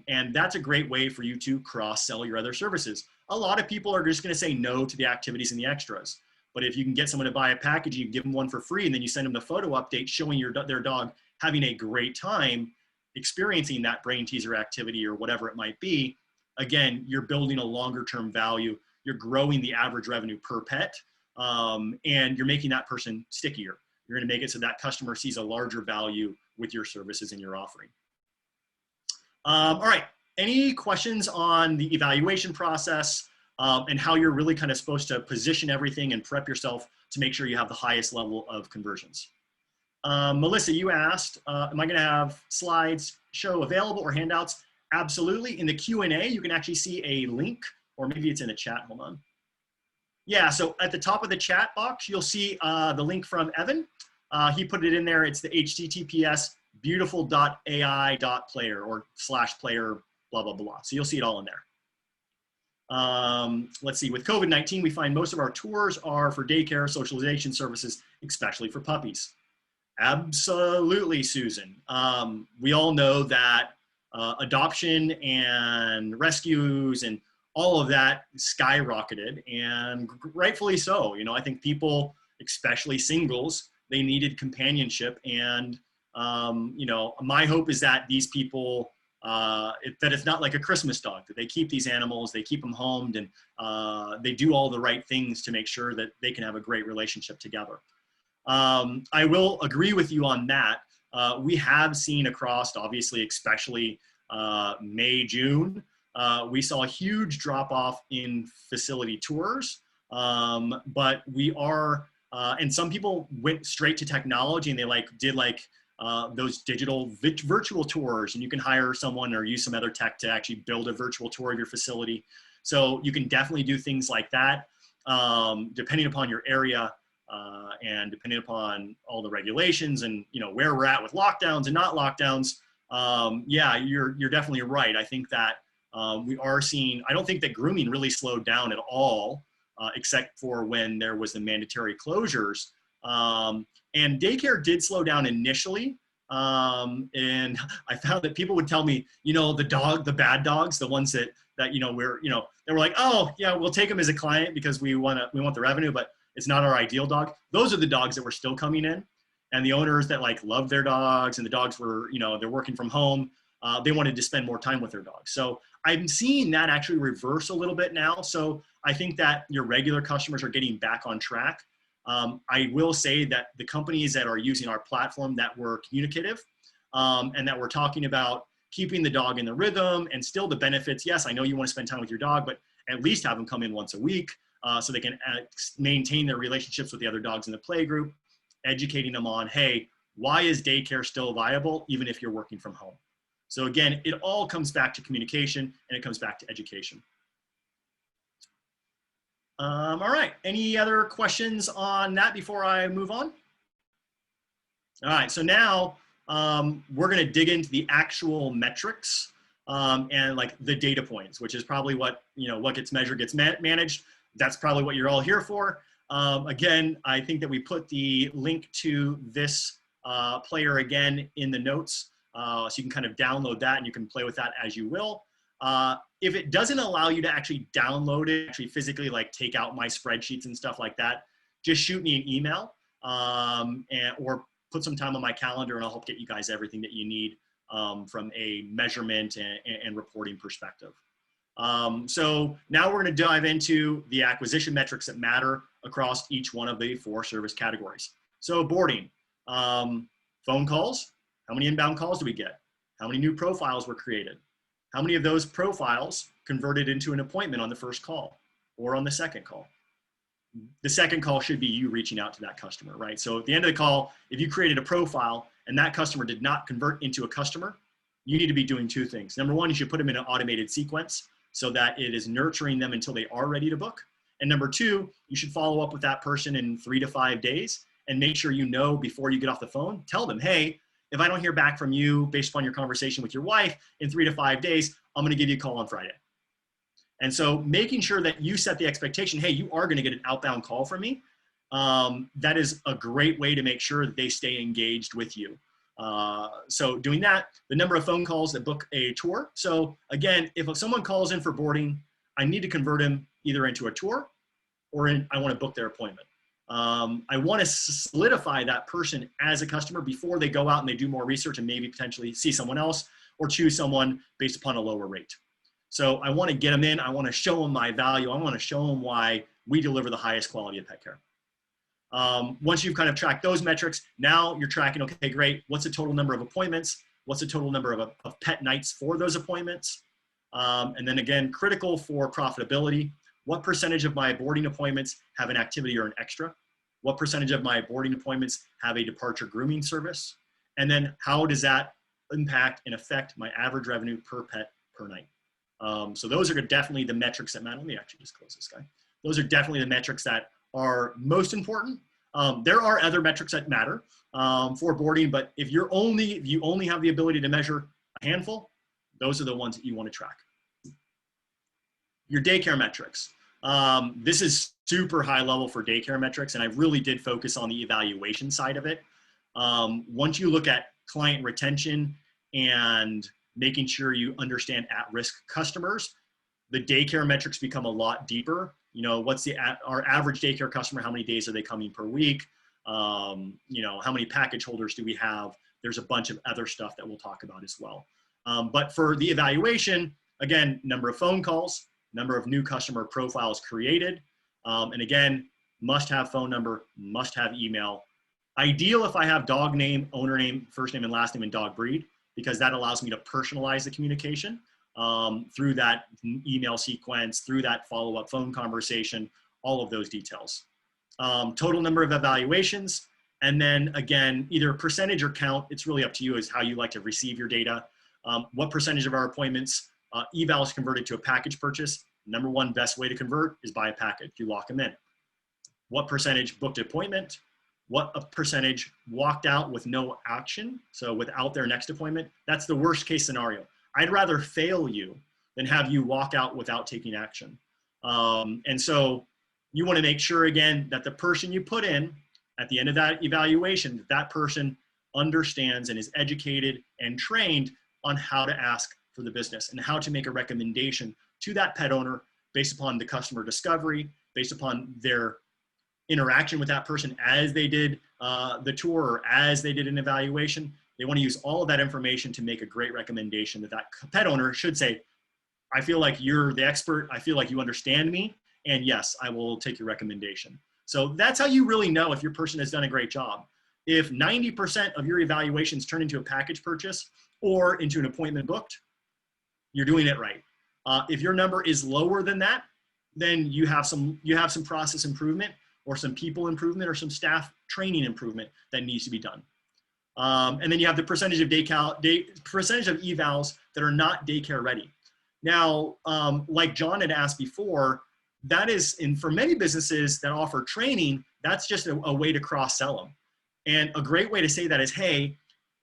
And that's a great way for you to cross-sell your other services. A lot of people are just going to say no to the activities and the extras. But if you can get someone to buy a package, you give them one for free, and then you send them the photo update showing their dog having a great time experiencing that brain teaser activity or whatever it might be, again, you're building a longer term value. You're growing the average revenue per pet, and you're making that person stickier. You're going to make it so that customer sees a larger value with your services and your offering. All right, any questions on the evaluation process and how you're really kind of supposed to position everything and prep yourself to make sure you have the highest level of conversions? Melissa, you asked, am I going to have slides show available or handouts? Absolutely. In the Q&A, you can actually see a link, or maybe it's in the chat. Hold on. Yeah, so at the top of the chat box, you'll see the link from Evan. He put it in there. It's the https beautiful.ai.player or /player, blah, blah, blah. So you'll see it all in there. Let's see, with COVID-19, we find most of our tours are for daycare socialization services, especially for puppies. Absolutely, Susan. We all know that adoption and rescues and all of that skyrocketed, and rightfully so. You know, I think people, especially singles, they needed companionship, and you know, my hope is that these people, that it's not like a Christmas dog, that they keep these animals, they keep them homed, and they do all the right things to make sure that they can have a great relationship together. I will agree with you on that. We have seen across, obviously, especially May, June, we saw a huge drop off in facility tours, but we are, and some people went straight to technology and they did those digital virtual tours, and you can hire someone or use some other tech to actually build a virtual tour of your facility. So you can definitely do things like that, depending upon your area and depending upon all the regulations and where we're at with lockdowns and not lockdowns. Yeah, you're definitely right. I think that we are seeing. I don't think that grooming really slowed down at all, except for when there was the mandatory closures. And daycare did slow down initially. And I found that people would tell me, the bad dogs, the ones that they were like, oh yeah, we'll take them as a client because we want the revenue, but it's not our ideal dog. Those are the dogs that were still coming in, and the owners that loved their dogs, and the dogs were, they're working from home. They wanted to spend more time with their dogs. So I'm seeing that actually reverse a little bit now. So I think that your regular customers are getting back on track. I will say that the companies that are using our platform that were communicative and that we're talking about keeping the dog in the rhythm and still the benefits. Yes, I know you want to spend time with your dog, but at least have them come in once a week so they can maintain their relationships with the other dogs in the play group, educating them on, hey, why is daycare still viable even if you're working from home? So again, it all comes back to communication and it comes back to education. All right, any other questions on that before I move on? All right, so now we're gonna dig into the actual metrics and the data points, which is probably what gets measured gets managed. That's probably what you're all here for. Again, I think that we put the link to this player again in the notes, so you can kind of download that and you can play with that as you will. If it doesn't allow you to actually download it, actually physically take out my spreadsheets and stuff like that, just shoot me an email or put some time on my calendar and I'll help get you guys everything that you need from a measurement and reporting perspective. So now we're going to dive into the acquisition metrics that matter across each one of the 4 service categories. So boarding, phone calls, how many inbound calls do we get? How many new profiles were created? How many of those profiles converted into an appointment on the first call or on the second call? The second call should be you reaching out to that customer, right? So at the end of the call, if you created a profile and that customer did not convert into a customer, you need to be doing 2 things. Number 1, you should put them in an automated sequence so that it is nurturing them until they are ready to book. And number 2, you should follow up with that person in 3 to 5 days and make sure before you get off the phone, tell them, hey, if I don't hear back from you based upon your conversation with your wife in 3 to 5 days, I'm going to give you a call on Friday. And so making sure that you set the expectation, hey, you are going to get an outbound call from me. That is a great way to make sure that they stay engaged with you. So doing that, the number of phone calls that book a tour. So again, if someone calls in for boarding, I need to convert him either into a tour or I want to book their appointment. I want to solidify that person as a customer before they go out and they do more research and maybe potentially see someone else or choose someone based upon a lower rate. So I want to get them in. I want to show them my value. I want to show them why we deliver the highest quality of pet care. Once you've kind of tracked those metrics, now you're tracking, okay, great. What's the total number of appointments? What's the total number of pet nights for those appointments? And then again, critical for profitability. What percentage of my boarding appointments have an activity or an extra? What percentage of my boarding appointments have a departure grooming service? And then how does that impact and affect my average revenue per pet per night? So those are definitely the metrics that matter. Let me actually just close this guy. Those are definitely the metrics that are most important. There are other metrics that matter for boarding, but if you only have the ability to measure a handful, those are the ones that you want to track. Your daycare metrics. This is super high level for daycare metrics, and I really did focus on the evaluation side of it. Once you look at client retention and making sure you understand at-risk customers, the daycare metrics become a lot deeper. What's our average daycare customer? How many days are they coming per week? How many package holders do we have? There's a bunch of other stuff that we'll talk about as well. But for the evaluation, again, number of phone calls, number of new customer profiles created. And again, must have phone number, must have email. Ideal if I have dog name, owner name, first name and last name, and dog breed, because that allows me to personalize the communication through that email sequence, through that follow-up phone conversation, all of those details. Total number of evaluations. And then again, either percentage or count, it's really up to you as how you like to receive your data. What percentage of our appointments, evals converted to a package purchase? Number one best way to convert is buy a package. You lock them in. What percentage booked an appointment? What a percentage walked out with no action, so without their next appointment? That's the worst case scenario. I'd rather fail you than have you walk out without taking action. And so you want to make sure, again, that the person you put in at the end of that evaluation, that person understands and is educated and trained on how to ask for the business and how to make a recommendation to that pet owner based upon the customer discovery, based upon their interaction with that person as they did the tour or as they did an evaluation. They want to use all of that information to make a great recommendation that that pet owner should say, I feel like you're the expert. I feel like you understand me. And yes, I will take your recommendation. So that's how you really know if your person has done a great job. If 90% of your evaluations turn into a package purchase or into an appointment booked, you're doing it right. If your number is lower than that, then you have some process improvement or some people improvement or some staff training improvement that needs to be done. And then you have the percentage of percentage of evals that are not daycare ready. Now, like John had asked before, that is, for many businesses that offer training, that's just a way to cross-sell them. And a great way to say that is, hey,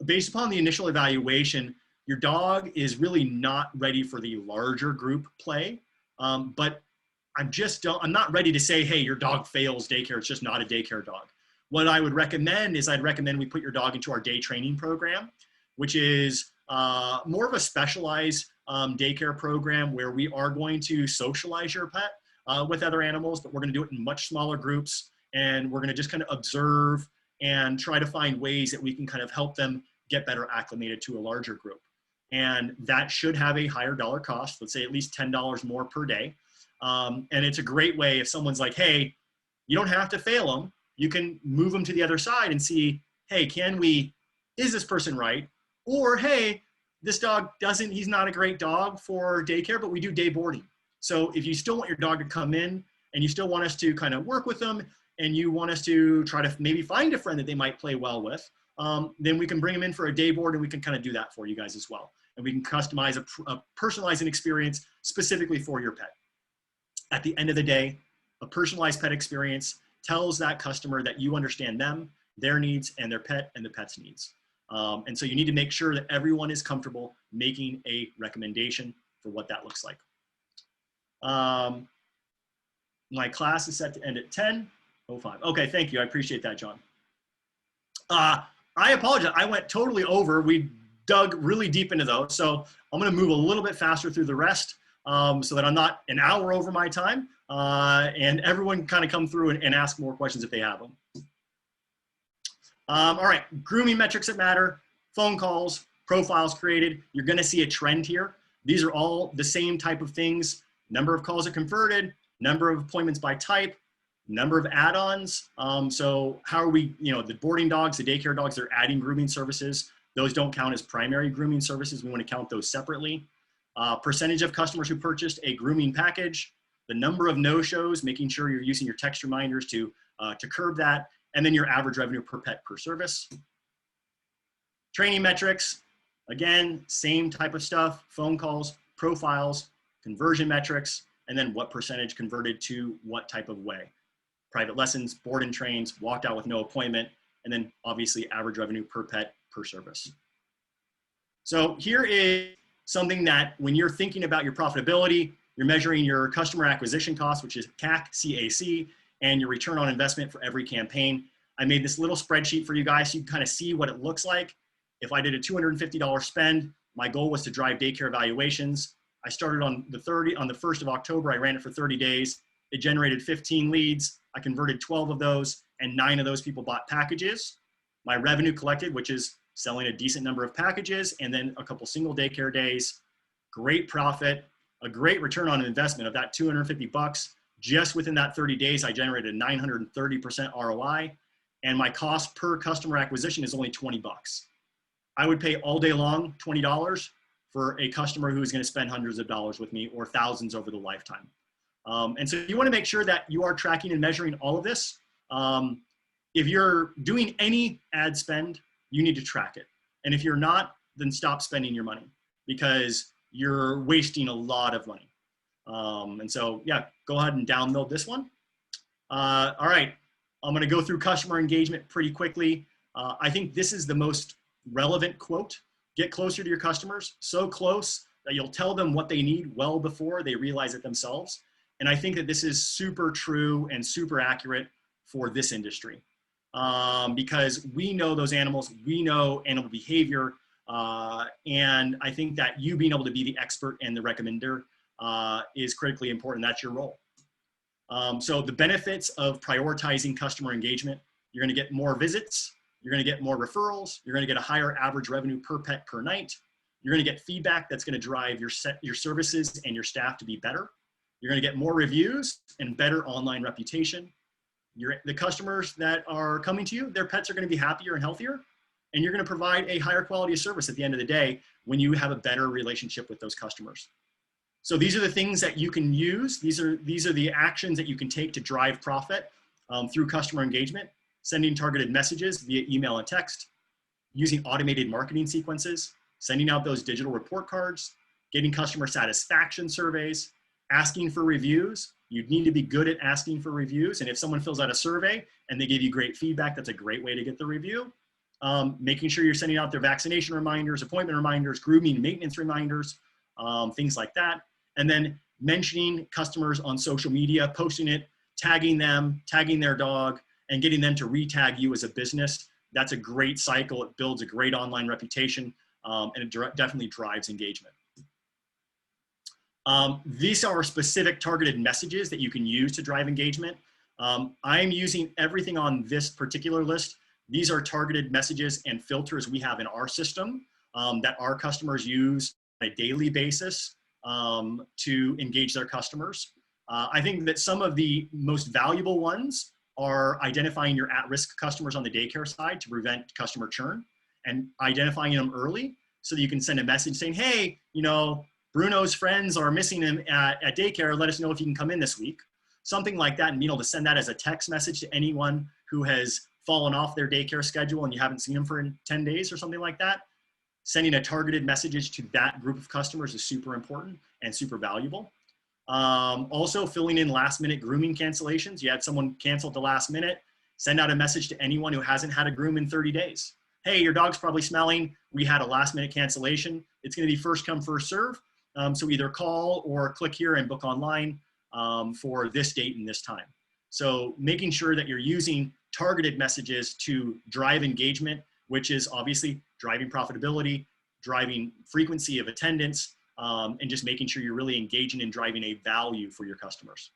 based upon the initial evaluation, your dog is really not ready for the larger group play, but I'm not ready to say, hey, your dog fails daycare. It's just not a daycare dog. What I would recommend is I'd recommend we put your dog into our day training program, which is more of a specialized daycare program where we are going to socialize your pet with other animals, but we're going to do it in much smaller groups. And we're going to just kind of observe and try to find ways that we can kind of help them get better acclimated to a larger group. And that should have a higher dollar cost, let's say at least $10 more per day. And it's a great way if someone's like, hey, you don't have to fail them. You can move them to the other side and see, hey, is this person right? Or, hey, this dog he's not a great dog for daycare, but we do day boarding. So if you still want your dog to come in and you still want us to kind of work with them and you want us to try to maybe find a friend that they might play well with, then we can bring them in for a day board and we can kind of do that for you guys as well. And we can customize a personalizing experience specifically for your pet. At the end of the day, a personalized pet experience tells that customer that you understand them, their needs, and their pet and the pet's needs. And so you need to make sure that everyone is comfortable making a recommendation for what that looks like. My class is set to end at 10:05. Okay, thank you. I appreciate that, John. I apologize. I went totally over. We dug really deep into those. So I'm going to move a little bit faster through the rest so that I'm not an hour over my time. And everyone kind of come through and ask more questions if they have them. All right, grooming metrics that matter, phone calls, profiles created. You're going to see a trend here. These are all the same type of things. Number of calls that converted, number of appointments by type, number of add-ons. So how are we, the boarding dogs, the daycare dogs, they're adding grooming services. Those don't count as primary grooming services. We want to count those separately. Percentage of customers who purchased a grooming package, the number of no-shows, making sure you're using your text reminders to curb that, and then your average revenue per pet per service. Training metrics, again, same type of stuff, phone calls, profiles, conversion metrics, and then what percentage converted to what type of way. Private lessons, board and trains, walked out with no appointment, and then obviously average revenue per pet per service. So here is something that when you're thinking about your profitability, you're measuring your customer acquisition cost, which is CAC, CAC, and your return on investment for every campaign. I made this little spreadsheet for you guys so you can kind of see what it looks like. If I did a $250 spend, my goal was to drive daycare evaluations. I started on the 1st of October. I ran it for 30 days. It generated 15 leads. I converted 12 of those, and 9 of those people bought packages. My revenue collected, which is selling a decent number of packages, and then a couple single daycare days. Great profit, a great return on investment of that 250 bucks. Just within that 30 days, I generated a 930% ROI, and my cost per customer acquisition is only 20 bucks. I would pay all day long $20 for a customer who is going to spend hundreds of dollars with me or thousands over the lifetime. And so you want to make sure that you are tracking and measuring all of this. if you're doing any ad spend, you need to track it. And if you're not, then stop spending your money because you're wasting a lot of money. And so, yeah, go ahead and download this one. All right, I'm gonna go through customer engagement pretty quickly. I think this is the most relevant quote. Get closer to your customers, so close that you'll tell them what they need well before they realize it themselves. And I think that this is super true and super accurate for this industry because we know those animals, we know animal behavior, and I think that you being able to be the expert and the recommender is critically important. That's your role. So the benefits of prioritizing customer engagement, you're gonna get more visits, you're gonna get more referrals, you're gonna get a higher average revenue per pet per night, you're gonna get feedback that's gonna drive your services and your staff to be better, you're gonna get more reviews and better online reputation, the customers that are coming to you, their pets are gonna be happier and healthier, and you're gonna provide a higher quality of service at the end of the day when you have a better relationship with those customers. So these are the things that you can use. These are the actions that you can take to drive profit through customer engagement, sending targeted messages via email and text, using automated marketing sequences, sending out those digital report cards, getting customer satisfaction surveys, asking for reviews. You need to be good at asking for reviews. And if someone fills out a survey and they give you great feedback, that's a great way to get the review. Making sure you're sending out their vaccination reminders, appointment reminders, grooming, maintenance reminders, things like that. And then mentioning customers on social media, posting it, tagging them, tagging their dog, and getting them to re-tag you as a business. That's a great cycle. It builds a great online reputation, and it definitely drives engagement. These are specific targeted messages that you can use to drive engagement. I'm using everything on this particular list. These are targeted messages and filters we have in our system that our customers use on a daily basis to engage their customers. I think that some of the most valuable ones are identifying your at-risk customers on the daycare side to prevent customer churn and identifying them early so that you can send a message saying, hey, you know, Bruno's friends are missing him at daycare. Let us know if you can come in this week. Something like that, and being able to send that as a text message to anyone who has fallen off their daycare schedule and you haven't seen them for 10 days or something like that. Sending a targeted message to that group of customers is super important and super valuable. Also filling in last minute grooming cancellations. You had someone cancel at the last minute, send out a message to anyone who hasn't had a groom in 30 days. Hey, your dog's probably smelling. We had a last minute cancellation. It's gonna be first come, first serve. So either call or click here and book online for this date and this time. So making sure that you're using targeted messages to drive engagement, which is obviously driving profitability, driving frequency of attendance, and just making sure you're really engaging and driving a value for your customers.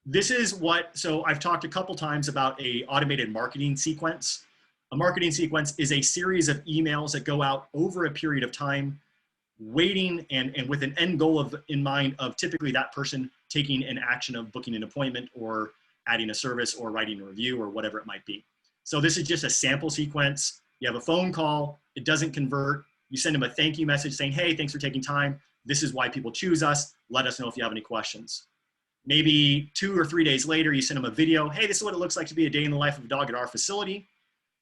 This is so I've talked a couple times about a automated marketing sequence. A marketing sequence is a series of emails that go out over a period of time, waiting and with an end goal in mind of typically that person taking an action of booking an appointment or adding a service or writing a review or whatever it might be. So this is just a sample sequence. You have a phone call, it doesn't convert. You send them a thank you message saying, hey, thanks for taking time. This is why people choose us. Let us know if you have any questions. Maybe 2 or 3 days later, you send them a video. Hey, this is what it looks like to be a day in the life of a dog at our facility.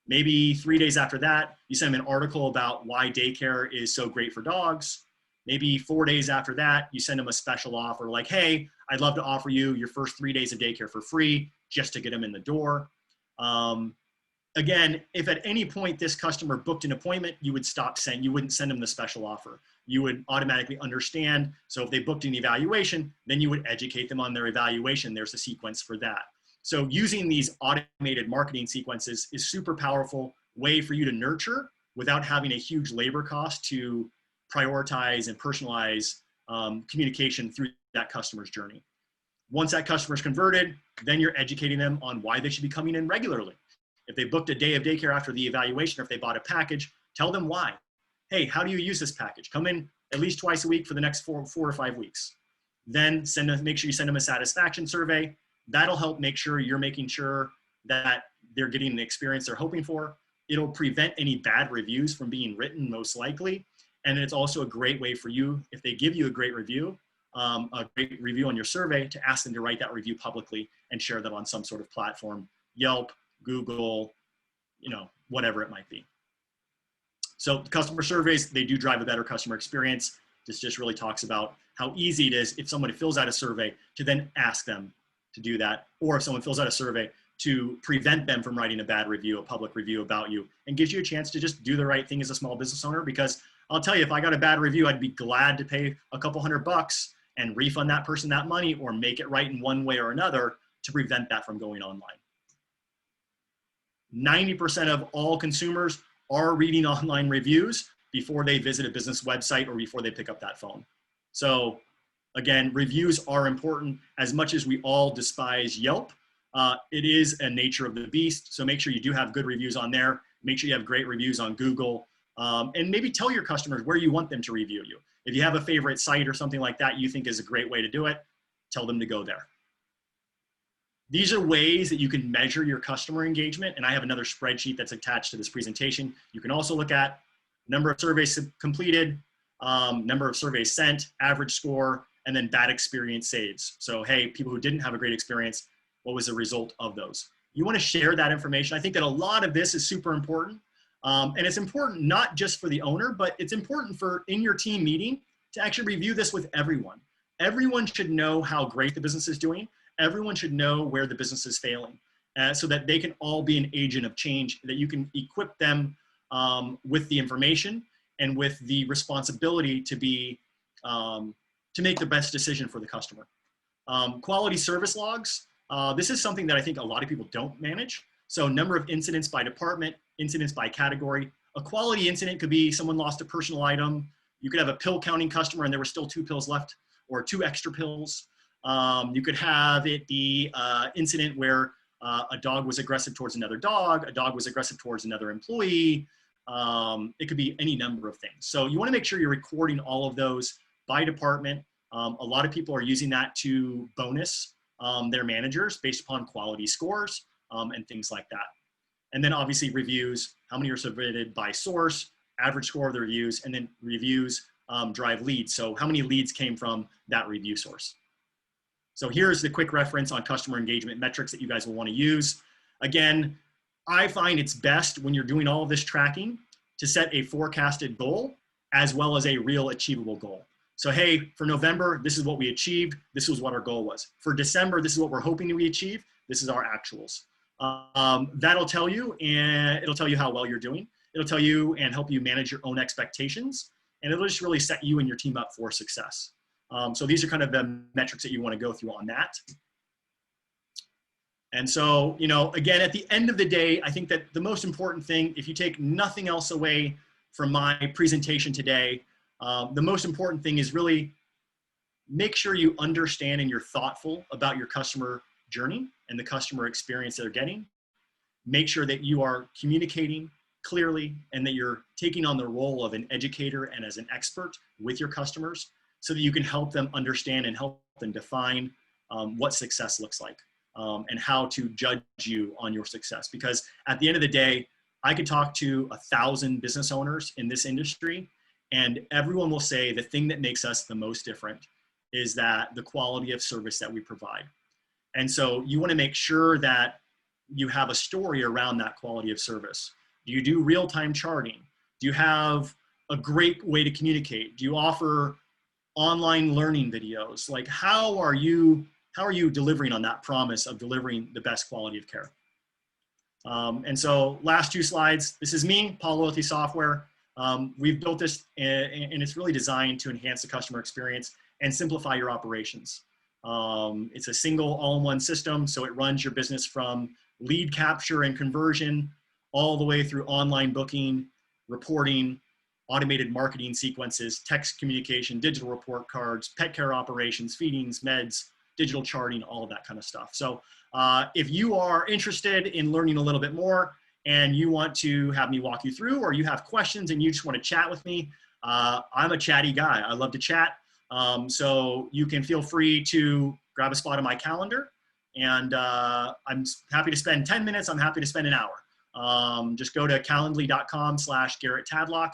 Maybe 3 days after that, you send them an article about why daycare is so great for dogs. Maybe 4 days after that, you send them a special offer like, hey, I'd love to offer you your first 3 days of daycare for free just to get them in the door. Again, if at any point this customer booked an appointment, you would you wouldn't send them the special offer. You would automatically understand. So if they booked an evaluation, then you would educate them on their evaluation. There's a sequence for that. So using these automated marketing sequences is super powerful way for you to nurture without having a huge labor cost to prioritize and personalize communication through that customer's journey. Once that customer's converted, then you're educating them on why they should be coming in regularly. If they booked a day of daycare after the evaluation, or if they bought a package, tell them why. Hey, how do you use this package? Come in at least twice a week for the next 4 or 5 weeks. Then make sure you send them a satisfaction survey. That'll help make sure you're making sure that they're getting the experience they're hoping for. It'll prevent any bad reviews from being written, most likely. And it's also a great way for you, if they give you a great review, a great review on your survey, to ask them to write that review publicly and share that on some sort of platform, Yelp, Google, whatever it might be. So customer surveys, they do drive a better customer experience. This just really talks about how easy it is if somebody fills out a survey to then ask them to do that, or if someone fills out a survey to prevent them from writing a bad review, a public review about you, and gives you a chance to just do the right thing as a small business owner. Because I'll tell you, if I got a bad review, I'd be glad to pay a couple $100 and refund that person that money, or make it right in one way or another to prevent that from going online. 90% of all consumers are reading online reviews before they visit a business website or before they pick up that phone. So again, reviews are important. As much as we all despise Yelp, it is a nature of the beast. So make sure you do have good reviews on there. Make sure you have great reviews on Google, and maybe tell your customers where you want them to review you. If you have a favorite site or something like that you think is a great way to do it, tell them to go there. These are ways that you can measure your customer engagement. And I have another spreadsheet that's attached to this presentation. You can also look at number of surveys completed, number of surveys sent, average score, and then bad experience saves. So, hey, people who didn't have a great experience, what was the result of those? You want to share that information. I think that a lot of this is super important. And it's important not just for the owner, but it's important for in your team meeting to actually review this with everyone. Everyone should know how great the business is doing. Everyone should know where the business is failing, so that they can all be an agent of change, that you can equip them with the information and with the responsibility to be, to make the best decision for the customer. Quality service logs. This is something that I think a lot of people don't manage. So number of incidents by department, incidents by category. A quality incident could be someone lost a personal item. You could have a pill counting customer and there were still 2 pills left, or 2 extra pills. You could have it be an incident where a dog was aggressive towards another dog, a dog was aggressive towards another employee. It could be any number of things. So you want to make sure you're recording all of those by department. A lot of people are using that to bonus their managers based upon quality scores and things like that. And then obviously reviews, how many are submitted by source, average score of the reviews, and then reviews drive leads. So how many leads came from that review source? So here's the quick reference on customer engagement metrics that you guys will want to use. Again, I find it's best when you're doing all of this tracking to set a forecasted goal as well as a real achievable goal. So, hey, for November, this is what we achieved. This was what our goal was. For December, this is what we're hoping to achieve. This is our actuals. That'll tell you, and it'll tell you how well you're doing. It'll tell you and help you manage your own expectations, and it'll just really set you and your team up for success. So these are kind of the metrics that you want to go through on that. And so, again, at the end of the day, I think that the most important thing, if you take nothing else away from my presentation today, the most important thing is really make sure you understand and you're thoughtful about your customer journey and the customer experience they're getting. Make sure that you are communicating clearly and that you're taking on the role of an educator and as an expert with your customers so that you can help them understand and help them define what success looks like and how to judge you on your success. Because at the end of the day, I could talk to 1,000 business owners in this industry and everyone will say the thing that makes us the most different is that the quality of service that we provide. And so you want to make sure that you have a story around that quality of service. Do you do real-time charting? Do you have a great way to communicate? Do you offer online learning videos? Like how are you delivering on that promise of delivering the best quality of care? And so last 2 slides, this is me, Paul Loyalty Software. We've built this and it's really designed to enhance the customer experience and simplify your operations. It's a single all-in-one system, so it runs your business from lead capture and conversion all the way through online booking, reporting, automated marketing sequences, text communication, digital report cards, pet care operations, feedings, meds, digital charting, all of that kind of stuff. So if you are interested in learning a little bit more and you want to have me walk you through, or you have questions and you just want to chat with me, I'm a chatty guy. I love to chat. So you can feel free to grab a spot on my calendar, and I'm happy to spend 10 minutes. I'm happy to spend an hour. Just go to calendly.com/Garrett Tadlock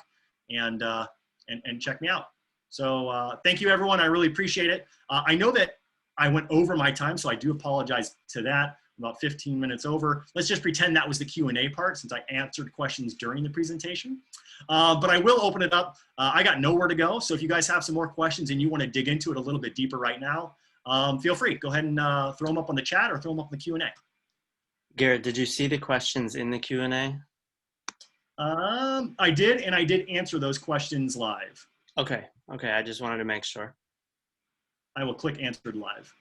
and check me out. So thank you, everyone. I really appreciate it. I know that I went over my time, so I do apologize to that. About 15 minutes over. Let's just pretend that was the Q&A part, since I answered questions during the presentation. But I will open it up. I got nowhere to go, so if you guys have some more questions and you want to dig into it a little bit deeper right now, feel free. Go ahead and throw them up on the chat or throw them up in the Q&A. Garrett, did you see the questions in the Q&A? I did, and I did answer those questions live. Okay, I just wanted to make sure. I will click answered live.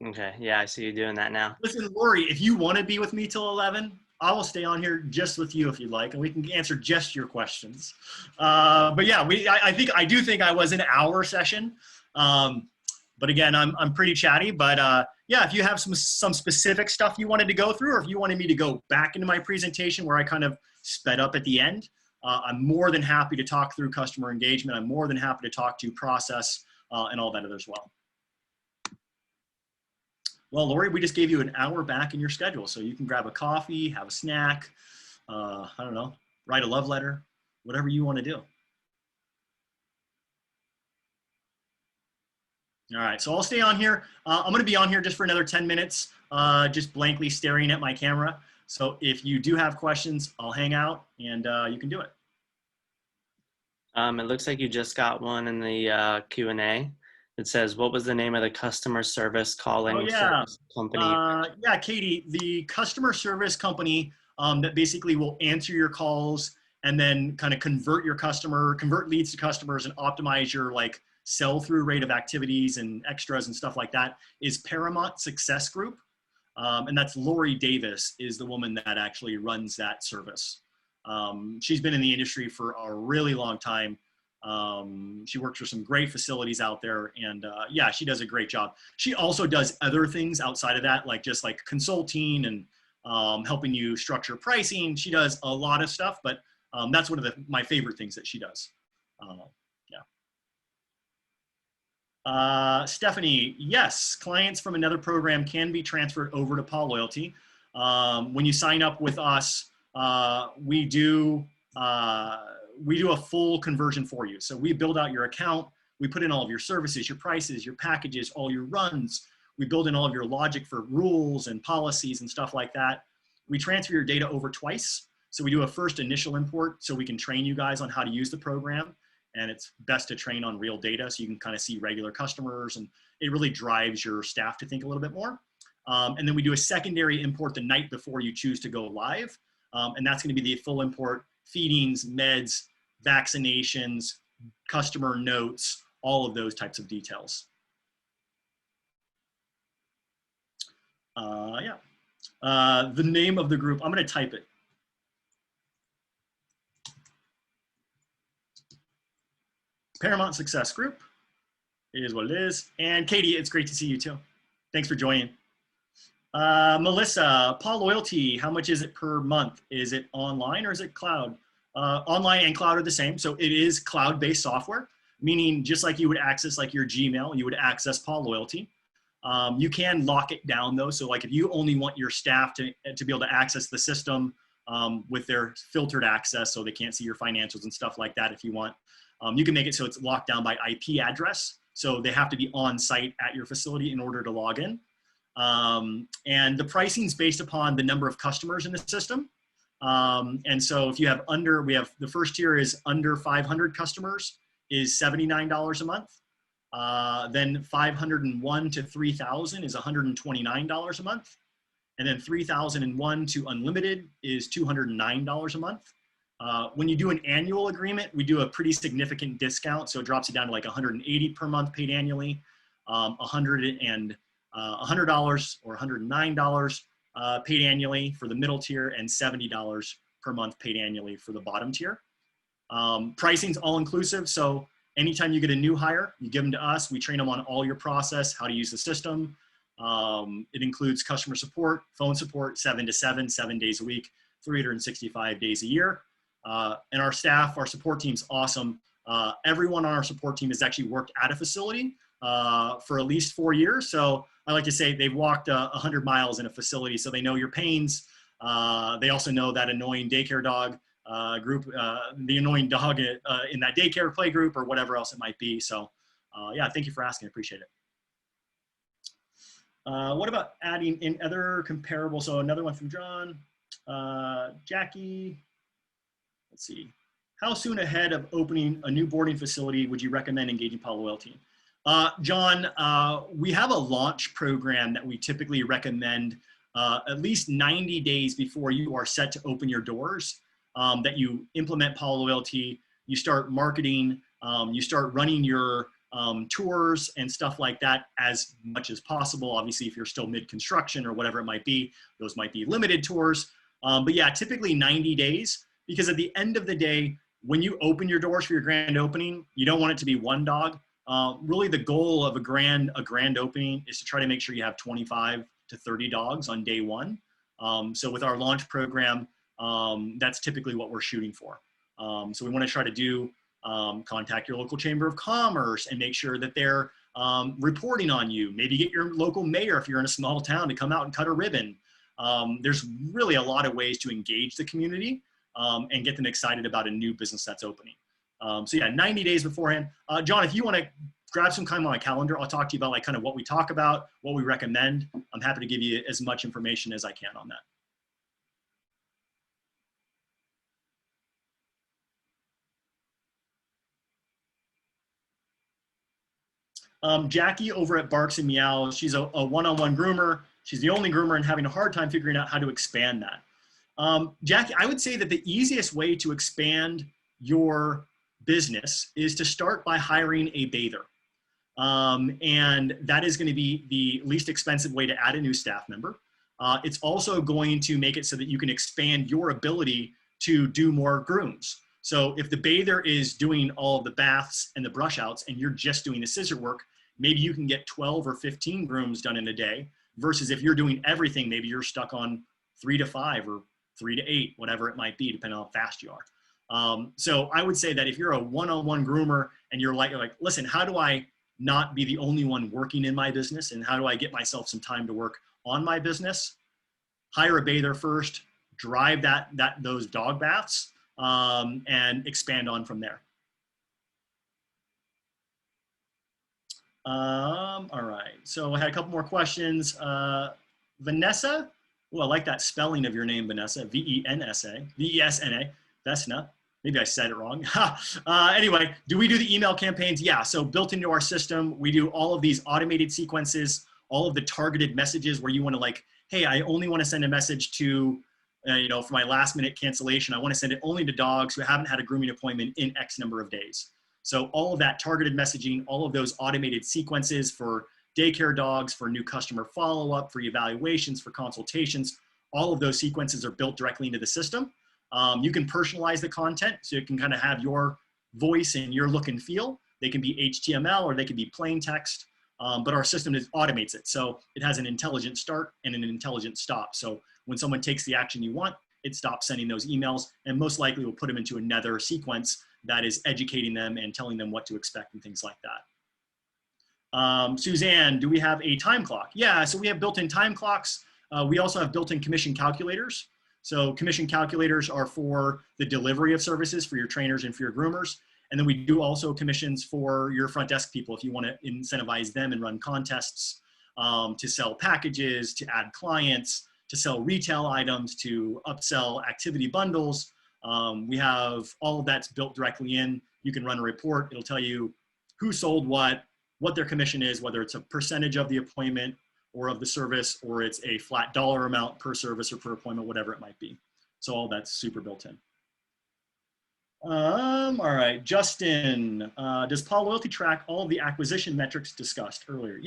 Okay, yeah, I see you doing that now. Listen, Lori, if you want to be with me till 11, I will stay on here just with you if you'd like, and we can answer just your questions. But yeah, I do think I was an hour session. But again, I'm pretty chatty. But yeah, if you have some specific stuff you wanted to go through, or if you wanted me to go back into my presentation where I kind of sped up at the end, I'm more than happy to talk through customer engagement. I'm more than happy to talk to process and all that as well. Well, Lori, we just gave you an hour back in your schedule, so you can grab a coffee, have a snack, I don't know, write a love letter, whatever you want to do. All right, so I'll stay on here. I'm going to be on here just for another 10 minutes, just blankly staring at my camera. So if you do have questions, I'll hang out and you can do it. It looks like you just got one in the Q&A. It says, what was the name of the customer service calling service company? Yeah, Katie, the customer service company that basically will answer your calls and then kind of convert leads to customers and optimize your like sell-through rate of activities and extras and stuff like that is Paramount Success Group. And that's Lori Davis is the woman that actually runs that service. She's been in the industry for a really long time. She works for some great facilities out there, and yeah, she does a great job. She also does other things outside of that, like just like consulting and helping you structure pricing. She does a lot of stuff, but that's one of my favorite things that she does. Stephanie, yes, clients from another program can be transferred over to Paul Loyalty. When you sign up with us, we do a full conversion for you. So we build out your account. We put in all of your services, your prices, your packages, all your runs. We build in all of your logic for rules and policies and stuff like that. We transfer your data over twice. So we do a first initial import so we can train you guys on how to use the program. And it's best to train on real data so you can kind of see regular customers, and it really drives your staff to think a little bit more. And then we do a secondary import the night before you choose to go live. And that's going to be the full import, feedings, meds, vaccinations, customer notes, all of those types of details. The name of the group, I'm going to type it. Paramount Success Group is what it is. And Katie, it's great to see you too. Thanks for joining. Melissa, Paul Loyalty, how much is it per month? Is it online or is it cloud? Online and cloud are the same. So it is cloud-based software, meaning just like you would access like your Gmail, you would access Paul Loyalty. You can lock it down though. So like if you only want your staff to be able to access the system with their filtered access so they can't see your financials and stuff like that if you want, you can make it so it's locked down by IP address. So they have to be on site at your facility in order to log in. And the pricing is based upon the number of customers in the system. And so if you have the first tier is under 500 customers is $79 a month. Then 501 to 3,000 is $129 a month. And then 3,001 to unlimited is $209 a month. When you do an annual agreement, we do a pretty significant discount. So it drops it down to like $180 per month paid annually, $100 or $109 paid annually for the middle tier, and $70 per month paid annually for the bottom tier. Pricing's all inclusive. So anytime you get a new hire, you give them to us. We train them on all your process, how to use the system. It includes customer support, phone support, 7 to 7, 7 days a week, 365 days a year. And our staff, our support team's awesome. Everyone on our support team has actually worked at a facility for at least 4 years. So I like to say they've walked 100 miles in a facility, so they know your pains. They also know that annoying daycare dog group, the annoying dog in that daycare play group or whatever else it might be. So yeah, thank you for asking. I appreciate it. What about adding in other comparable? So another one from John. Jackie, let's see. How soon ahead of opening a new boarding facility would you recommend engaging Palo Alto? John, we have a launch program that we typically recommend at least 90 days before you are set to open your doors, that you implement Palo Loyalty, you start marketing, you start running your tours and stuff like that as much as possible. Obviously, if you're still mid-construction or whatever it might be, those might be limited tours. But yeah, typically 90 days, because at the end of the day, when you open your doors for your grand opening, you don't want it to be one dog. Really the goal of a grand opening is to try to make sure you have 25 to 30 dogs on day one. So with our launch program, that's typically what we're shooting for. So we want to try to do contact your local chamber of commerce and make sure that they're reporting on you. Maybe get your local mayor if you're in a small town to come out and cut a ribbon. There's really a lot of ways to engage the community and get them excited about a new business that's opening. So yeah, 90 days beforehand. John, if you want to grab some time on my calendar, I'll talk to you about like kind of what we talk about, what we recommend. I'm happy to give you as much information as I can on that. Jackie over at Barks and Meows, she's a one-on-one groomer. She's the only groomer and having a hard time figuring out how to expand that. Jackie, I would say that the easiest way to expand your business is to start by hiring a bather. And that is going to be the least expensive way to add a new staff member. It's also going to make it so that you can expand your ability to do more grooms. So if the bather is doing all of the baths and the brush outs and you're just doing the scissor work, maybe you can get 12 or 15 grooms done in a day, versus if you're doing everything, maybe you're stuck on 3 to 5 or 3 to 8, whatever it might be, depending on how fast you are. So I would say that if you're a one-on-one groomer and you're like, listen, how do I not be the only one working in my business, and how do I get myself some time to work on my business? Hire a bather first, drive those dog baths, and expand on from there. All right, so I had a couple more questions. Vanessa, oh, I like that spelling of your name, Vanessa, V-E-N-S-A, V-E-S-N-A, Vesna. Maybe I said it wrong. Anyway, do we do the email campaigns? Yeah, so built into our system, we do all of these automated sequences, all of the targeted messages where you want to like, hey, I only want to send a message to, for my last minute cancellation, I want to send it only to dogs who haven't had a grooming appointment in X number of days. So all of that targeted messaging, all of those automated sequences for daycare dogs, for new customer follow-up, for evaluations, for consultations, all of those sequences are built directly into the system. You can personalize the content, so you can kind of have your voice and your look and feel. They can be HTML or they can be plain text, but our system automates it. So it has an intelligent start and an intelligent stop. So when someone takes the action you want, it stops sending those emails and most likely will put them into another sequence that is educating them and telling them what to expect and things like that. Suzanne, do we have a time clock? Yeah, so we have built-in time clocks. We also have built-in commission calculators. So commission calculators are for the delivery of services for your trainers and for your groomers. And then we do also commissions for your front desk people if you want to incentivize them and run contests to sell packages, to add clients, to sell retail items, to upsell activity bundles. We have all of that's built directly in. You can run a report. It'll tell you who sold what their commission is, whether it's a percentage of the appointment or of the service, or it's a flat dollar amount per service or per appointment, whatever it might be. So all that's super built in. All right, Justin, does Palo Loyalty track all of the acquisition metrics discussed earlier?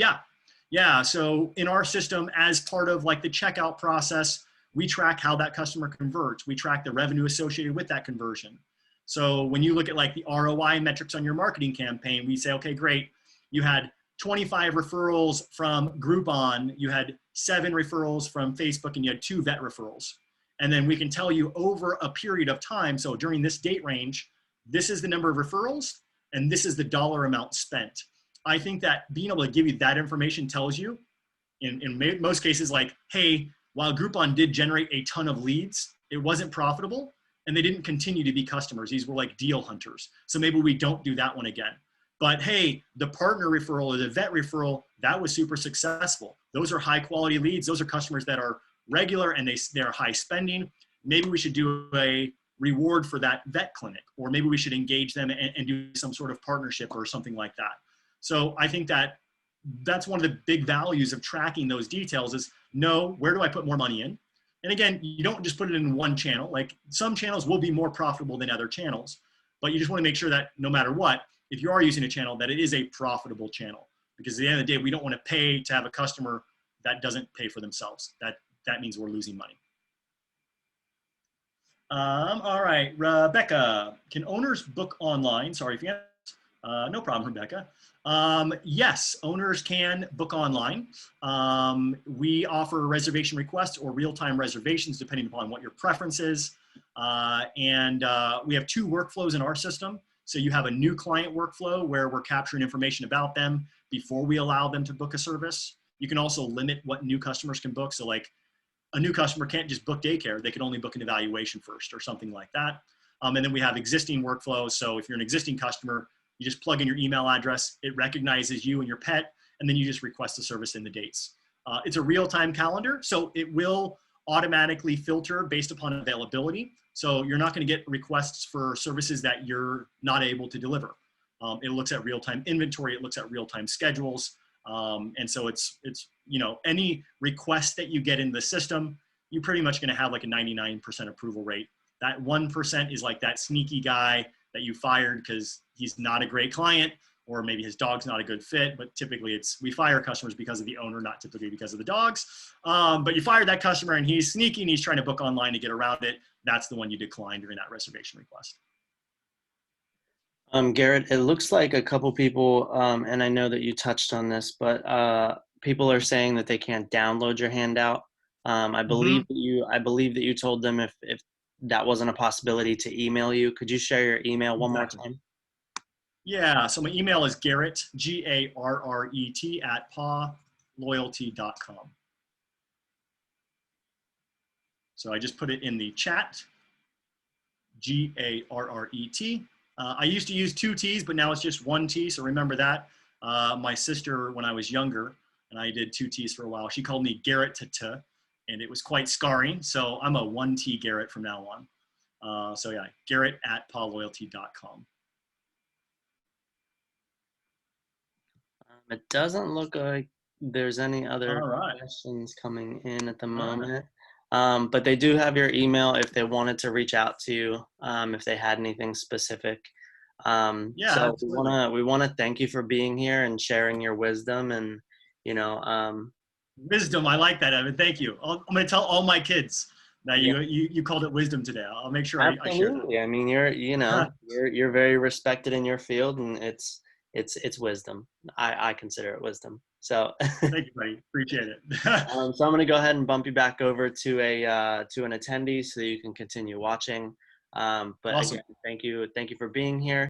Yeah, so in our system, as part of like the checkout process, we track how that customer converts. We track the revenue associated with that conversion. So when you look at like the ROI metrics on your marketing campaign, we say, okay, great, you had 25 referrals from Groupon, you had 7 referrals from Facebook, and you had 2 vet referrals. And then we can tell you over a period of time, so during this date range, this is the number of referrals, and this is the dollar amount spent. I think that being able to give you that information tells you, in most cases, like, hey, while Groupon did generate a ton of leads, it wasn't profitable. and they didn't continue to be customers. These were like deal hunters. So maybe we don't do that one again. But hey, the partner referral or the vet referral, that was super successful. Those are high quality leads. Those are customers that are regular and they're high spending. Maybe we should do a reward for that vet clinic, or maybe we should engage them and do some sort of partnership or something like that. So I think that's one of the big values of tracking those details is know, where do I put more money in? And again, you don't just put it in one channel. Like some channels will be more profitable than other channels, but you just want to make sure that no matter what, if you are using a channel, that it is a profitable channel. Because at the end of the day, we don't want to pay to have a customer that doesn't pay for themselves. That means we're losing money. All right, Rebecca, can owners book online? Sorry if you no problem, Rebecca. Yes, owners can book online. We offer reservation requests or real-time reservations depending upon what your preference is. We have 2 workflows in our system. So you have a new client workflow where we're capturing information about them before we allow them to book a service. You can also limit what new customers can book. So like a new customer can't just book daycare. They can only book an evaluation first or something like that. And then we have existing workflows. So if you're an existing customer, you just plug in your email address, it recognizes you and your pet, and then you just request the service in the dates. It's a real-time calendar, so it will automatically filter based upon availability. So you're not going to get requests for services that you're not able to deliver. It looks at real-time inventory, it looks at real-time schedules. And so it's, you know, any request that you get in the system, you're pretty much going to have like a 99% approval rate. That 1% is like that sneaky guy that you fired because he's not a great client, or maybe his dog's not a good fit, but typically we fire customers because of the owner, not typically because of the dogs. But you fired that customer and he's sneaky and he's trying to book online to get around it. That's the one you decline during that reservation request. Garrett, it looks like a couple people, and I know that you touched on this, but people are saying that they can't download your handout. I believe that you told them if that wasn't a possibility to email you. Could you share your email one more time? Yeah, so my email is Garrett, Garret, at pawloyalty.com. So I just put it in the chat, Garret. I used to use 2 T's, but now it's just 1 T, so remember that. My sister, when I was younger, and I did 2 T's for a while, she called me Garrett, and it was quite scarring, so I'm a 1 T Garrett from now on. So yeah, Garret at pawloyalty.com. It doesn't look like there's any other questions coming in at the moment. But they do have your email if they wanted to reach out to you, if they had anything specific. Yeah, so absolutely. we want to thank you for being here and sharing your wisdom and, you know, wisdom. I like that, Evan. Thank you. I'm going to tell all my kids that you called it wisdom today. I'll make sure I share that. I mean, you're very respected in your field, and it's wisdom. I consider it wisdom. So thank you, buddy. Appreciate it. so I'm going to go ahead and bump you back over to an attendee so that you can continue watching. But awesome. Again, thank you for being here.